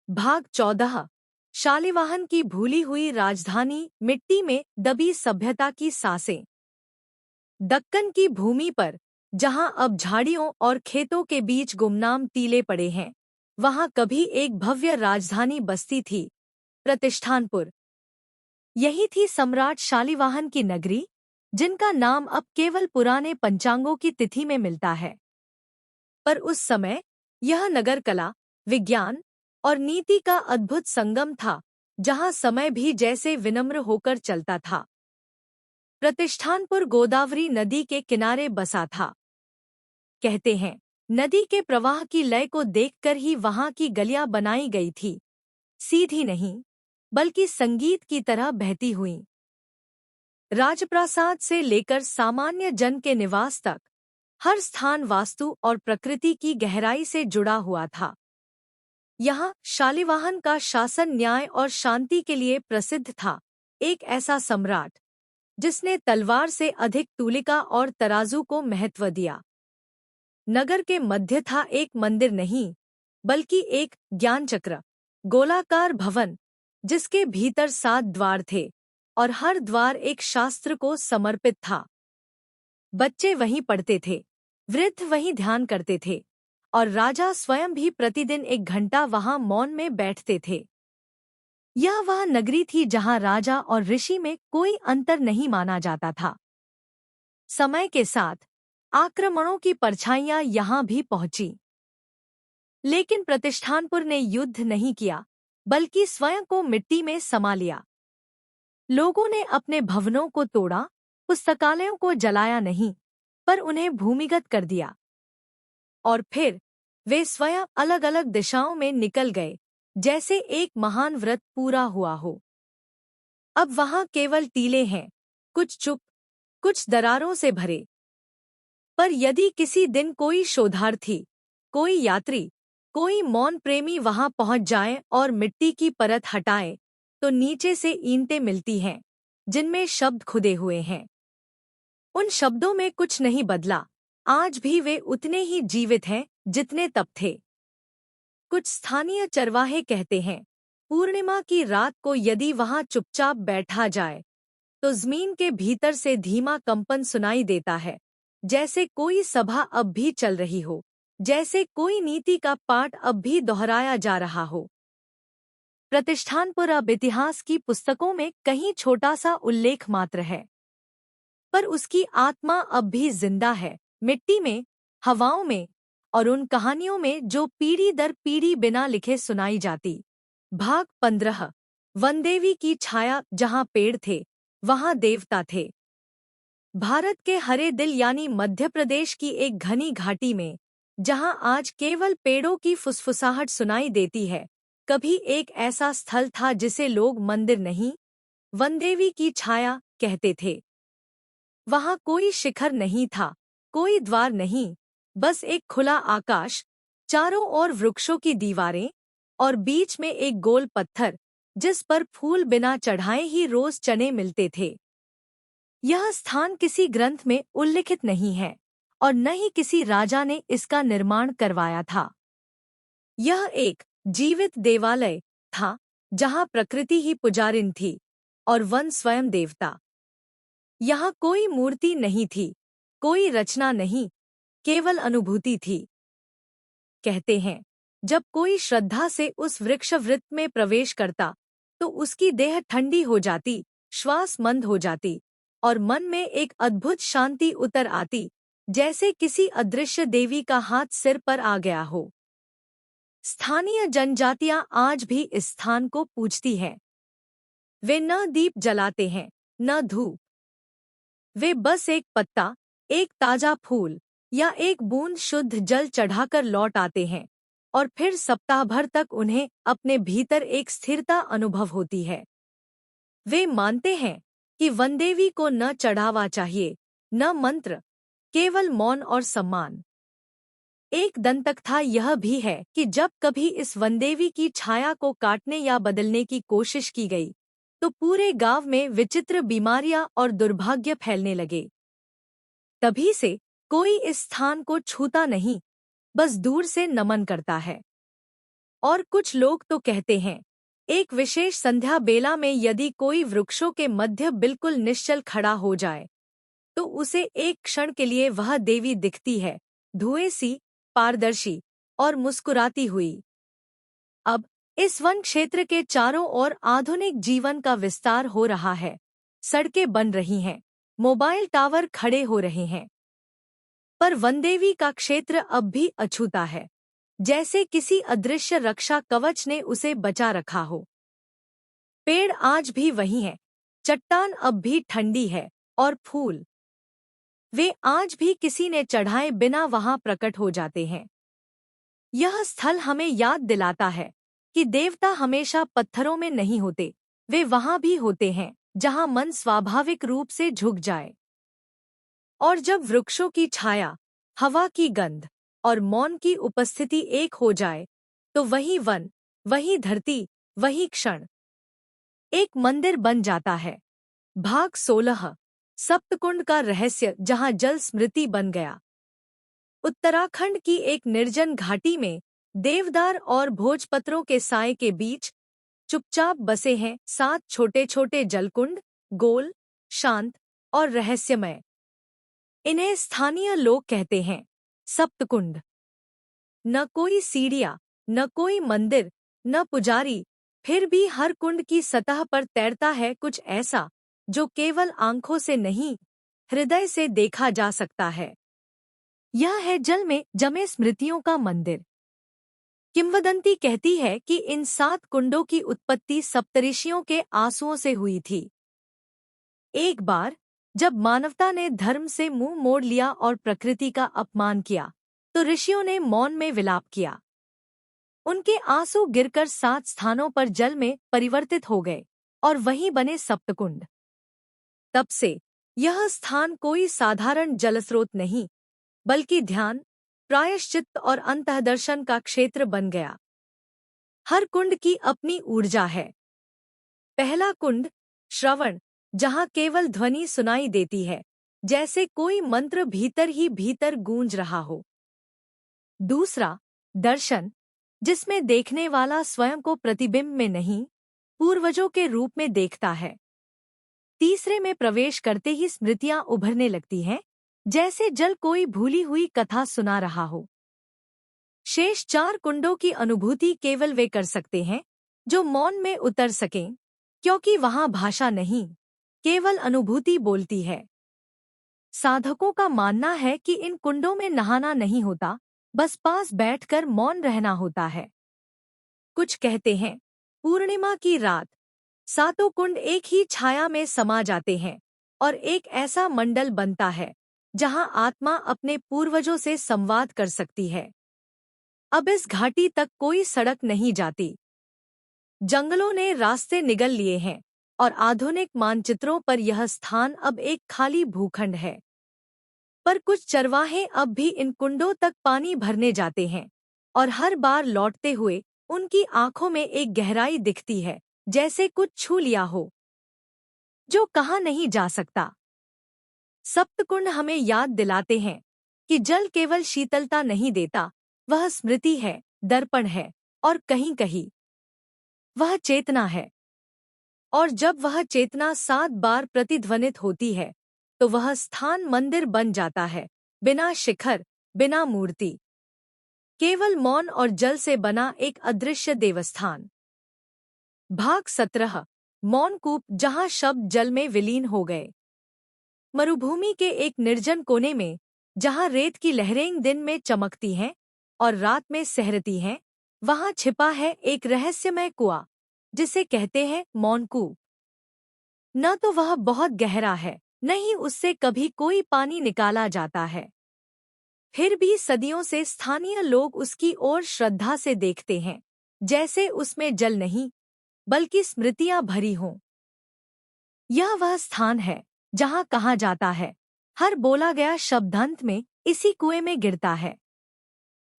भाग 14। शालिवाहन की भूली हुई राजधानी, मिट्टी में दबी सभ्यता की सांसें। दक्कन की भूमि पर, जहां अब झाड़ियों और खेतों के बीच गुमनाम टीले पड़े हैं, वहां कभी एक भव्य राजधानी बसती थी, प्रतिष्ठानपुर। यही थी सम्राट शालिवाहन की नगरी, जिनका नाम अब केवल पुराने पंचांगों की तिथि में मिलता है। पर उस समय यह नगर कला, विज्ञान और नीति का अद्भुत संगम था, जहां समय भी जैसे विनम्र होकर चलता था। प्रतिष्ठानपुर गोदावरी नदी के किनारे बसा था, कहते हैं, नदी के प्रवाह की लय को देखकर ही वहां की गलियां बनाई गई थी, सीधी नहीं, बल्कि संगीत की तरह बहती हुई। राजप्रासाद से लेकर सामान्य जन के निवास तक हर स्थान वास्तु और प्रकृति की गहराई से जुड़ा हुआ था। यहाँ शालिवाहन का शासन न्याय और शांति के लिए प्रसिद्ध था, एक ऐसा सम्राट जिसने तलवार से अधिक तूलिका और तराजू को महत्व दिया। नगर के मध्य था एक मंदिर नहीं, बल्कि एक ज्ञानचक्र, गोलाकार भवन जिसके भीतर 7 द्वार थे और हर द्वार एक शास्त्र को समर्पित था। बच्चे वहीं पढ़ते थे, वृद्ध वहीं ध्यान करते थे और राजा स्वयं भी प्रतिदिन 1 घंटा वहां मौन में बैठते थे। यह वह नगरी थी जहां राजा और ऋषि में कोई अंतर नहीं माना जाता था। समय के साथ आक्रमणों की परछाइयां यहां भी पहुंची, लेकिन प्रतिष्ठानपुर ने युद्ध नहीं किया, बल्कि स्वयं को मिट्टी में समा लिया। लोगों ने अपने भवनों को तोड़ा, पुस्तकालयों को जलाया नहीं, पर उन्हें भूमिगत कर दिया। और फिर वे स्वयं अलग अलग दिशाओं में निकल गए, जैसे एक महान व्रत पूरा हुआ हो। अब वहां केवल टीले हैं, कुछ चुप, कुछ दरारों से भरे। पर यदि किसी दिन कोई शोधार्थी, कोई यात्री, कोई मौन प्रेमी वहां पहुंच जाए और मिट्टी की परत हटाए, तो नीचे से ईंटें मिलती हैं, जिनमें शब्द खुदे हुए हैं। उन शब्दों में कुछ नहीं बदला, आज भी वे उतने ही जीवित हैं जितने तब थे। कुछ स्थानीय चरवाहे कहते हैं, पूर्णिमा की रात को यदि वहां चुपचाप बैठा जाए, तो जमीन के भीतर से धीमा कंपन सुनाई देता है, जैसे कोई सभा अब भी चल रही हो, जैसे कोई नीति का पाठ अब भी दोहराया जा रहा हो। प्रतिष्ठानपुर अब इतिहास की पुस्तकों में कहीं छोटा सा उल्लेख मात्र है, पर उसकी आत्मा अब भी जिंदा है, मिट्टी में, हवाओं में और उन कहानियों में जो पीढ़ी दर पीढ़ी बिना लिखे सुनाई जाती। भाग 15। वनदेवी की छाया। जहां पेड़ थे, वहां देवता थे। भारत के हरे दिल यानी मध्य प्रदेश की एक घनी घाटी में, जहां आज केवल पेड़ों की फुसफुसाहट सुनाई देती है, कभी एक ऐसा स्थल था जिसे लोग मंदिर नहीं, वनदेवी की छाया कहते थे। वहां कोई शिखर नहीं था, कोई द्वार नहीं, बस एक खुला आकाश, चारों ओर वृक्षों की दीवारें और बीच में एक गोल पत्थर जिस पर फूल बिना चढ़ाए ही रोज चने मिलते थे। यह स्थान किसी ग्रंथ में उल्लिखित नहीं है और न ही किसी राजा ने इसका निर्माण करवाया था। यह एक जीवित देवालय था, जहां प्रकृति ही पुजारिन थी और वन स्वयं देवता। यहाँ कोई मूर्ति नहीं थी, कोई रचना नहीं, केवल अनुभूति थी। कहते हैं, जब कोई श्रद्धा से उस वृक्षवृत्त में प्रवेश करता, तो उसकी देह ठंडी हो जाती, श्वास मंद हो जाती और मन में एक अद्भुत शांति उतर आती, जैसे किसी अदृश्य देवी का हाथ सिर पर आ गया हो। स्थानीय जनजातियां आज भी इस स्थान को पूजती हैं। वे न दीप जलाते हैं, न धूप। वे बस एक पत्ता, एक ताजा फूल या एक बूंद शुद्ध जल चढ़ाकर लौट आते हैं और फिर सप्ताह भर तक उन्हें अपने भीतर एक स्थिरता अनुभव होती है। वे मानते हैं कि वनदेवी को न चढ़ावा चाहिए, न मंत्र, केवल मौन और सम्मान। एक दंतकथा यह भी है कि जब कभी इस वनदेवी की छाया को काटने या बदलने की कोशिश की गई, तो पूरे गांव में विचित्र बीमारियां और दुर्भाग्य फैलने लगे। तभी से कोई इस स्थान को छूता नहीं, बस दूर से नमन करता है। और कुछ लोग तो कहते हैं, एक विशेष संध्या बेला में यदि कोई वृक्षों के मध्य बिल्कुल निश्चल खड़ा हो जाए, तो उसे एक क्षण के लिए वह देवी दिखती है, धुएं सी, पारदर्शी और मुस्कुराती हुई। अब इस वन क्षेत्र के चारों ओर आधुनिक जीवन का विस्तार हो रहा है, सड़कें बन रही हैं, मोबाइल टावर खड़े हो रहे हैं, पर वनदेवी का क्षेत्र अब भी अछूता है, जैसे किसी अदृश्य रक्षा कवच ने उसे बचा रखा हो। पेड़ आज भी वही हैं, चट्टान अब भी ठंडी है और फूल वे आज भी किसी ने चढ़ाए बिना वहां प्रकट हो जाते हैं। यह स्थल हमें याद दिलाता है कि देवता हमेशा पत्थरों में नहीं होते, वे वहां भी होते हैं जहां मन स्वाभाविक रूप से झुक जाए। और जब वृक्षों की छाया, हवा की गंध और मौन की उपस्थिति एक हो जाए, तो वही वन, वही धरती, वही क्षण एक मंदिर बन जाता है। भाग 16, सप्तकुंड का रहस्य, जहां जल स्मृति बन गया। उत्तराखंड की एक निर्जन घाटी में देवदार और भोजपत्रों के साए के बीच चुपचाप बसे हैं 7 छोटे-छोटे जलकुंड, गोल, शांत और रहस्यमय। इन्हें स्थानीय लोग कहते हैं सप्तकुंड। न कोई सीढ़ियां, न कोई मंदिर, न पुजारी, फिर भी हर कुंड की सतह पर तैरता है कुछ ऐसा जो केवल आंखों से नहीं, हृदय से देखा जा सकता है। यह है जल में जमे स्मृतियों का मंदिर। किंवदंती कहती है कि इन 7 कुंडों की उत्पत्ति सप्तऋषियों के आंसुओं से हुई थी। एक बार जब मानवता ने धर्म से मुंह मोड़ लिया और प्रकृति का अपमान किया, तो ऋषियों ने मौन में विलाप किया। उनके आंसू गिरकर 7 स्थानों पर जल में परिवर्तित हो गए और वहीं बने सप्तकुंड। तब से यह स्थान कोई साधारण जलस्रोत नहीं, बल्कि ध्यान, प्रायश्चित्त और अंतःदर्शन का क्षेत्र बन गया। हर कुंड की अपनी ऊर्जा है। पहला कुंड श्रवण, जहां केवल ध्वनि सुनाई देती है, जैसे कोई मंत्र भीतर ही भीतर गूंज रहा हो। दूसरा दर्शन, जिसमें देखने वाला स्वयं को प्रतिबिंब में नहीं, पूर्वजों के रूप में देखता है। तीसरे में प्रवेश करते ही स्मृतियां उभरने लगती हैं, जैसे जल कोई भूली हुई कथा सुना रहा हो। शेष 4 कुंडों की अनुभूति केवल वे कर सकते हैं जो मौन में उतर सकें, क्योंकि वहां भाषा नहीं, केवल अनुभूति बोलती है। साधकों का मानना है कि इन कुंडों में नहाना नहीं होता, बस पास बैठकर मौन रहना होता है। कुछ कहते हैं पूर्णिमा की रात 7 कुंड एक ही छाया में समा जाते हैं और एक ऐसा मंडल बनता है जहां आत्मा अपने पूर्वजों से संवाद कर सकती है। अब इस घाटी तक कोई सड़क नहीं जाती। जंगलों ने रास्ते निगल लिए हैं और आधुनिक मानचित्रों पर यह स्थान अब एक खाली भूखंड है। पर कुछ चरवाहे अब भी इन कुंडों तक पानी भरने जाते हैं और हर बार लौटते हुए उनकी आंखों में एक गहराई दिखती है, जैसे कुछ छू लिया हो जो कहा नहीं जा सकता। सप्तकुंड हमें याद दिलाते हैं कि जल केवल शीतलता नहीं देता, वह स्मृति है, दर्पण है और कहीं कहीं वह चेतना है। और जब वह चेतना 7 बार प्रतिध्वनित होती है, तो वह स्थान मंदिर बन जाता है, बिना शिखर, बिना मूर्ति, केवल मौन और जल से बना एक अदृश्य देवस्थान। भाग 17, मौनकूप, जहां शब्द जल में विलीन हो गए। मरुभूमि के एक निर्जन कोने में, जहां रेत की लहरें दिन में चमकती हैं और रात में सहरती हैं, वहां छिपा है एक रहस्यमय कुआं, जिसे कहते हैं मौनकूप। न तो वह बहुत गहरा है, न ही उससे कभी कोई पानी निकाला जाता है। फिर भी सदियों से स्थानीय लोग उसकी ओर श्रद्धा से देखते हैं, जैसे उसमें जल नहीं, बल्कि स्मृतियां भरी हों। यह वह स्थान है जहां कहा जाता है, हर बोला गया शब्द अंत में इसी कुएं में गिरता है।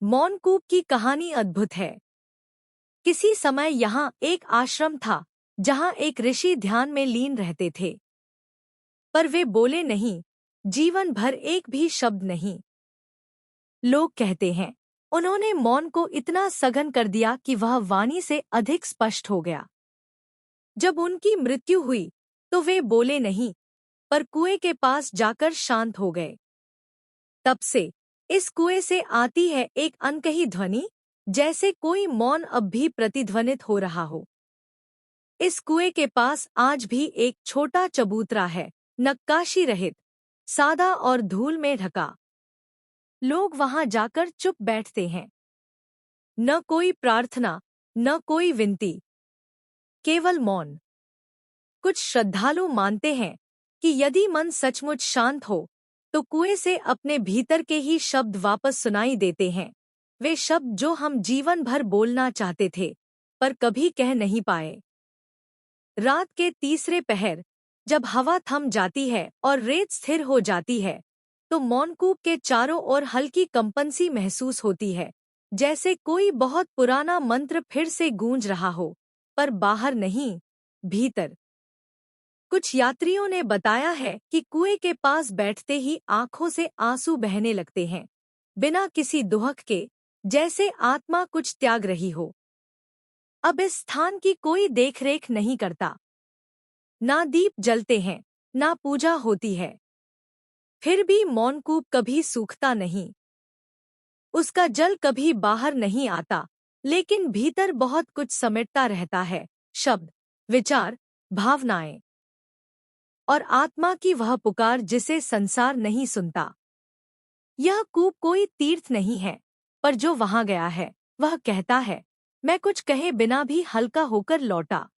मौनकूप की कहानी अद्भुत है। किसी समय यहाँ एक आश्रम था, जहाँ एक ऋषि ध्यान में लीन रहते थे। पर वे बोले नहीं, जीवन भर एक भी शब्द नहीं। लोग कहते हैं उन्होंने मौन को इतना सघन कर दिया कि वह वाणी से अधिक स्पष्ट हो गया। जब उनकी मृत्यु हुई तो वे बोले नहीं, पर कुएं के पास जाकर शांत हो गए। तब से इस कुएं से आती है एक अनकही ध्वनि, जैसे कोई मौन अब भी प्रतिध्वनित हो रहा हो। इस कुएं के पास आज भी एक छोटा चबूतरा है, नक्काशी रहित, सादा और धूल में ढका। लोग वहां जाकर चुप बैठते हैं। न कोई प्रार्थना, न कोई विनती, केवल मौन। कुछ श्रद्धालु मानते हैं कि यदि मन सचमुच शांत हो, तो कुएं से अपने भीतर के ही शब्द वापस सुनाई देते हैं, वे शब्द जो हम जीवन भर बोलना चाहते थे पर कभी कह नहीं पाए। रात के तीसरे पहर, जब हवा थम जाती है और रेत स्थिर हो जाती है, तो मौनकूप के चारों ओर हल्की कंपन सी महसूस होती है, जैसे कोई बहुत पुराना मंत्र फिर से गूंज रहा हो, पर बाहर नहीं, भीतर। कुछ यात्रियों ने बताया है कि कुएं के पास बैठते ही आंखों से आंसू बहने लगते हैं, बिना किसी दुहक के, जैसे आत्मा कुछ त्याग रही हो। अब इस स्थान की कोई देखरेख नहीं करता, ना दीप जलते हैं, ना पूजा होती है। फिर भी मौनकूप कभी सूखता नहीं, उसका जल कभी बाहर नहीं आता, लेकिन भीतर बहुत कुछ समेटता रहता है, शब्द, विचार, भावनाएं और आत्मा की वह पुकार जिसे संसार नहीं सुनता। यह कूप कोई तीर्थ नहीं है, पर जो वहां गया है वह कहता है, मैं कुछ कहे बिना भी हल्का होकर लौटा।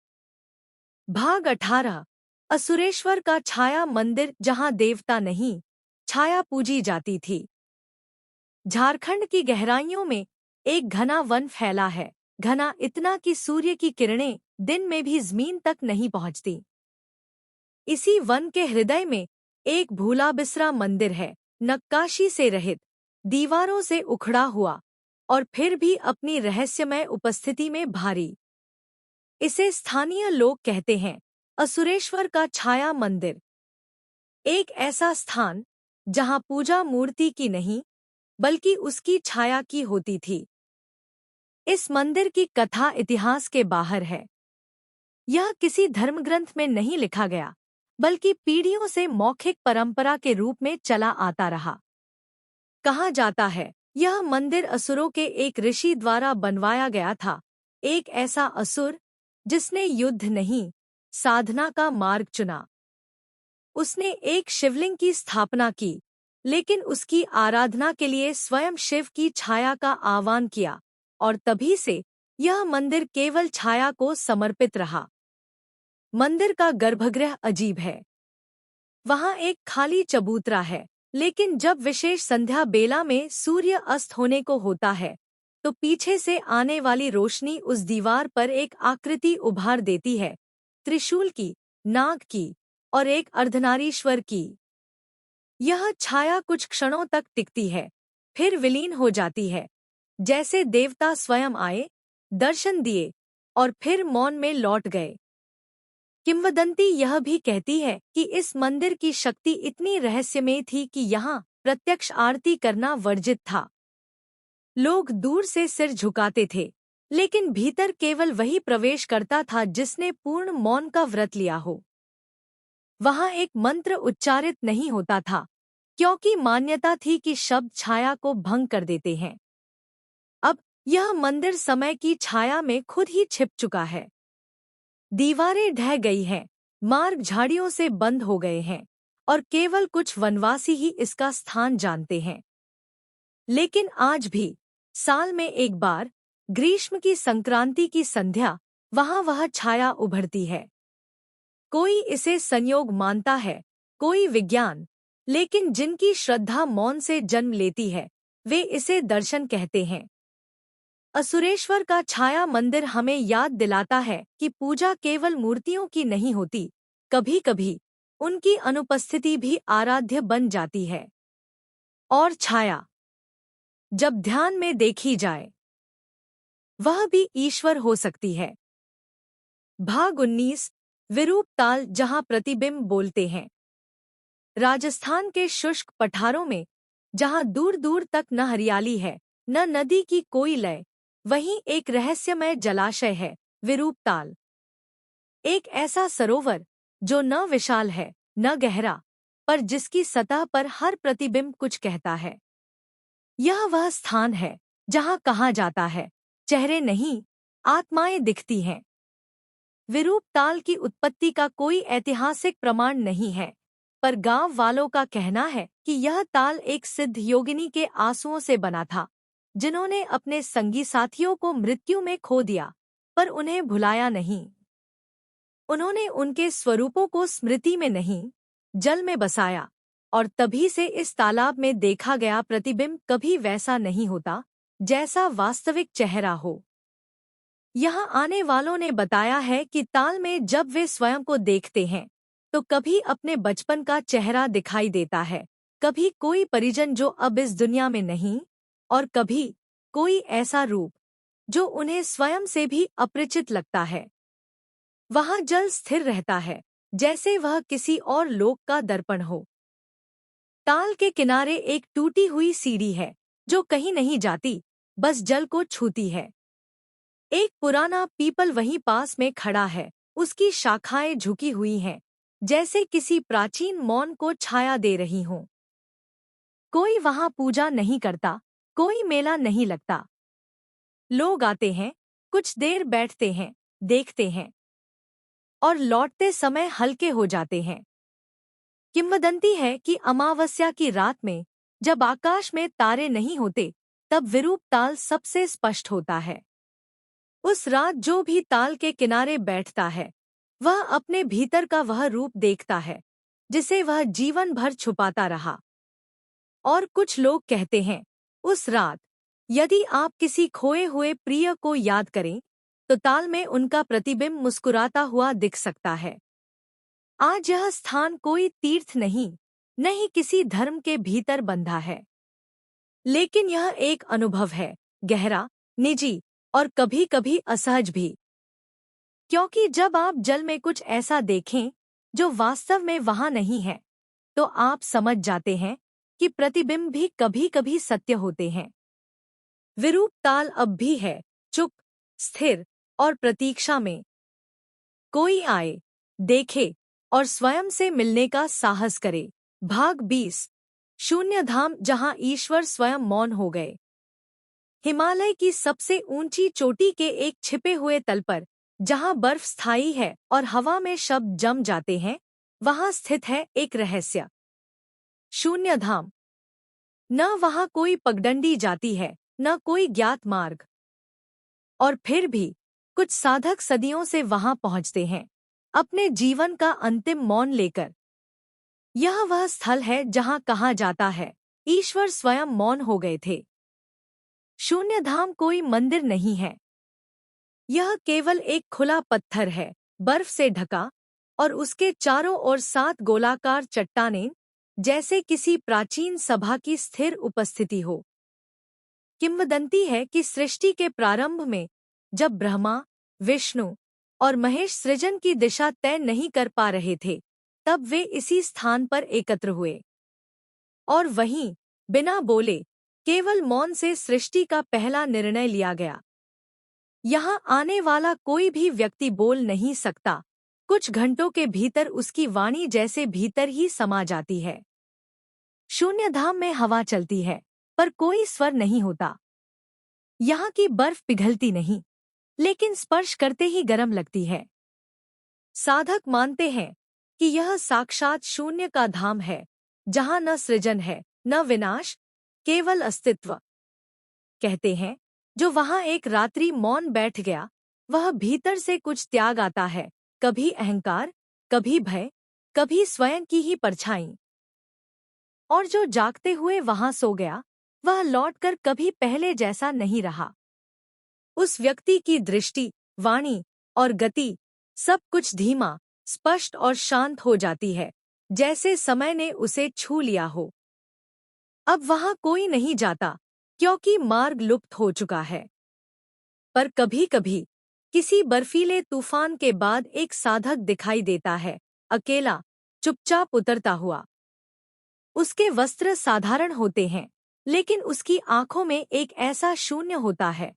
भाग 18। असुरेश्वर का छाया मंदिर, जहां देवता नहीं, छाया पूजी जाती थी। झारखंड की गहराइयों में एक घना वन फैला है, घना इतना कि सूर्य की किरणें दिन में भी जमीन तक नहीं पहुंचती। इसी वन के हृदय में एक भूला बिसरा मंदिर है, नक्काशी से रहित, दीवारों से उखड़ा हुआ और फिर भी अपनी रहस्यमय उपस्थिति में भारी। इसे स्थानीय लोग कहते हैं असुरेश्वर का छाया मंदिर। एक ऐसा स्थान जहां पूजा मूर्ति की नहीं, बल्कि उसकी छाया की होती थी। इस मंदिर की कथा इतिहास के बाहर है। यह किसी धर्मग्रंथ में नहीं लिखा गया, बल्कि पीढ़ियों से मौखिक परंपरा के रूप में चला आता रहा। कहा जाता है यह मंदिर असुरों के एक ऋषि द्वारा बनवाया गया था, एक ऐसा असुर जिसने युद्ध नहीं, साधना का मार्ग चुना। उसने एक शिवलिंग की स्थापना की, लेकिन उसकी आराधना के लिए स्वयं शिव की छाया का आह्वान किया, और तभी से यह मंदिर केवल छाया को समर्पित रहा। मंदिर का गर्भगृह अजीब है। वहां एक खाली चबूतरा है, लेकिन जब विशेष संध्या बेला में सूर्य अस्त होने को होता है, तो पीछे से आने वाली रोशनी उस दीवार पर एक आकृति उभार देती है, त्रिशूल की, नाग की और एक अर्धनारीश्वर की। यह छाया कुछ क्षणों तक टिकती है, फिर विलीन हो जाती है, जैसे देवता स्वयं आए, दर्शन दिए और फिर मौन में लौट गए। किंवदंती यह भी कहती है कि इस मंदिर की शक्ति इतनी रहस्यमय थी कि यहाँ प्रत्यक्ष आरती करना वर्जित था। लोग दूर से सिर झुकाते थे, लेकिन भीतर केवल वही प्रवेश करता था जिसने पूर्ण मौन का व्रत लिया हो। वहां एक मंत्र उच्चारित नहीं होता था, क्योंकि मान्यता थी कि शब्द छाया को भंग कर देते हैं। अब यह मंदिर समय की छाया में खुद ही छिप चुका है। दीवारें ढह गई हैं, मार्ग झाड़ियों से बंद हो गए हैं, और केवल कुछ वनवासी ही इसका स्थान जानते हैं। लेकिन आज भी, साल में एक बार, ग्रीष्म की संक्रांति की संध्या, वहां वह छाया उभरती है। कोई इसे संयोग मानता है, कोई विज्ञान, लेकिन जिनकी श्रद्धा मौन से जन्म लेती है, वे इसे दर्शन कहते हैं। असुरेश्वर का छाया मंदिर हमें याद दिलाता है कि पूजा केवल मूर्तियों की नहीं होती, कभी-कभी उनकी अनुपस्थिति भी आराध्य बन जाती है। और छाया, जब ध्यान में देखी जाए, वह भी ईश्वर हो सकती है। भाग 19। विरूप ताल, जहां प्रतिबिंब बोलते हैं। राजस्थान के शुष्क पठारों में, जहां दूर दूर तक न हरियाली है, न नदी की कोई लय, वहीं एक रहस्यमय जलाशय है, विरूप ताल। एक ऐसा सरोवर जो न विशाल है, न गहरा, पर जिसकी सतह पर हर प्रतिबिंब कुछ कहता है। यह वह स्थान है जहां कहा जाता है, चेहरे नहीं, आत्माएं दिखती हैं। विरूप ताल की उत्पत्ति का कोई ऐतिहासिक प्रमाण नहीं है, पर गांव वालों का कहना है कि यह ताल एक सिद्ध योगिनी के आंसुओं से बना था, जिन्होंने अपने संगी साथियों को मृत्यु में खो दिया, पर उन्हें भुलाया नहीं। उन्होंने उनके स्वरूपों को स्मृति में नहीं, जल में बसाया, और तभी से इस तालाब में देखा गया प्रतिबिंब कभी वैसा नहीं होता जैसा वास्तविक चेहरा हो। यहाँ आने वालों ने बताया है कि ताल में जब वे स्वयं को देखते हैं तो कभी अपने बचपन का चेहरा दिखाई देता है, कभी कोई परिजन जो अब इस दुनिया में नहीं, और कभी कोई ऐसा रूप जो उन्हें स्वयं से भी अपरिचित लगता है। वहाँ जल स्थिर रहता है, जैसे वह किसी और लोक का दर्पण हो। ताल के किनारे एक टूटी हुई सीढ़ी है जो कहीं नहीं जाती, बस जल को छूती है। एक पुराना पीपल वहीं पास में खड़ा है, उसकी शाखाएं झुकी हुई हैं, जैसे किसी प्राचीन मौन को छाया दे रही हों। कोई वहां पूजा नहीं करता, कोई मेला नहीं लगता। लोग आते हैं, कुछ देर बैठते हैं, देखते हैं और लौटते समय हल्के हो जाते हैं। किंवदंती है कि अमावस्या की रात में जब आकाश में तारे नहीं होते, तब विरूप ताल सबसे स्पष्ट होता है। उस रात जो भी ताल के किनारे बैठता है वह अपने भीतर का वह रूप देखता है जिसे वह जीवन भर छुपाता रहा। और कुछ लोग कहते हैं, उस रात यदि आप किसी खोए हुए प्रिय को याद करें तो ताल में उनका प्रतिबिंब मुस्कुराता हुआ दिख सकता है। आज यह स्थान कोई तीर्थ नहीं किसी धर्म के भीतर बंधा है, लेकिन यह एक अनुभव है, गहरा, निजी और कभी-कभी असहज भी। क्योंकि जब आप जल में कुछ ऐसा देखें जो वास्तव में वहां नहीं है, तो आप समझ जाते हैं कि प्रतिबिंब भी कभी-कभी सत्य होते हैं। विरूप ताल अब भी है, चुप, स्थिर और प्रतीक्षा में। कोई आए, देखे और स्वयं से मिलने का साहस करे। भाग 20। शून्य धाम, जहां ईश्वर स्वयं मौन हो गए। हिमालय की सबसे ऊंची चोटी के एक छिपे हुए तल पर, जहां बर्फ स्थायी है और हवा में शब्द जम जाते हैं, वहां स्थित है एक रहस्य। शून्य धाम। न वहां कोई पगडंडी जाती है, न कोई ज्ञात मार्ग। और फिर भी कुछ साधक सदियों से वहां पहुंचते हैं, अपने जीवन का अंतिम मौन लेकर। यह वह स्थल है जहां कहा जाता है, ईश्वर स्वयं मौन हो गए थे। शून्य धाम कोई मंदिर नहीं है, यह केवल एक खुला पत्थर है, बर्फ से ढका, और उसके चारों ओर 7 गोलाकार चट्टानें, जैसे किसी प्राचीन सभा की स्थिर उपस्थिति हो। किंवदंती है कि सृष्टि के प्रारंभ में जब ब्रह्मा, विष्णु और महेश सृजन की दिशा तय नहीं कर पा रहे थे, तब वे इसी स्थान पर एकत्र हुए। और वहीं, बिना बोले, केवल मौन से सृष्टि का पहला निर्णय लिया गया। यहाँ आने वाला कोई भी व्यक्ति बोल नहीं सकता, कुछ घंटों के भीतर उसकी वाणी जैसे भीतर ही समा जाती है। शून्य धाम में हवा चलती है, पर कोई स्वर नहीं होता। यहाँ की बर्फ पिघलती नहीं, लेकिन स्पर्श करते ही गर्म लगती है। साधक मानते हैं कि यह साक्षात शून्य का धाम है, जहाँ न सृजन है, न विनाश, केवल अस्तित्व। कहते हैं, जो वहां एक रात्रि मौन बैठ गया, वह भीतर से कुछ त्याग आता है, कभी अहंकार, कभी भय, कभी स्वयं की ही परछाई। और जो जागते हुए वहां सो गया, वह लौटकर कभी पहले जैसा नहीं रहा। उस व्यक्ति की दृष्टि, वाणी और गति, सब कुछ धीमा, स्पष्ट और शांत हो जाती है, जैसे समय ने उसे छू लिया हो। अब वहां कोई नहीं जाता, क्योंकि मार्ग लुप्त हो चुका है। पर कभी-कभी किसी बर्फीले तूफान के बाद एक साधक दिखाई देता है, अकेला, चुपचाप उतरता हुआ। उसके वस्त्र साधारण होते हैं, लेकिन उसकी आंखों में एक ऐसा शून्य होता है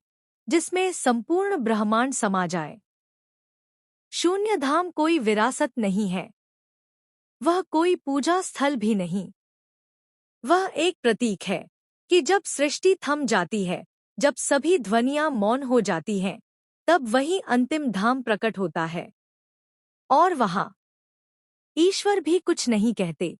जिसमें संपूर्ण ब्रह्मांड समा जाए। शून्य धाम कोई विरासत नहीं है, वह कोई पूजा स्थल भी नहीं। वह एक प्रतीक है कि जब सृष्टि थम जाती है, जब सभी ध्वनियां मौन हो जाती हैं, तब वही अंतिम धाम प्रकट होता है। और वहां ईश्वर भी कुछ नहीं कहते,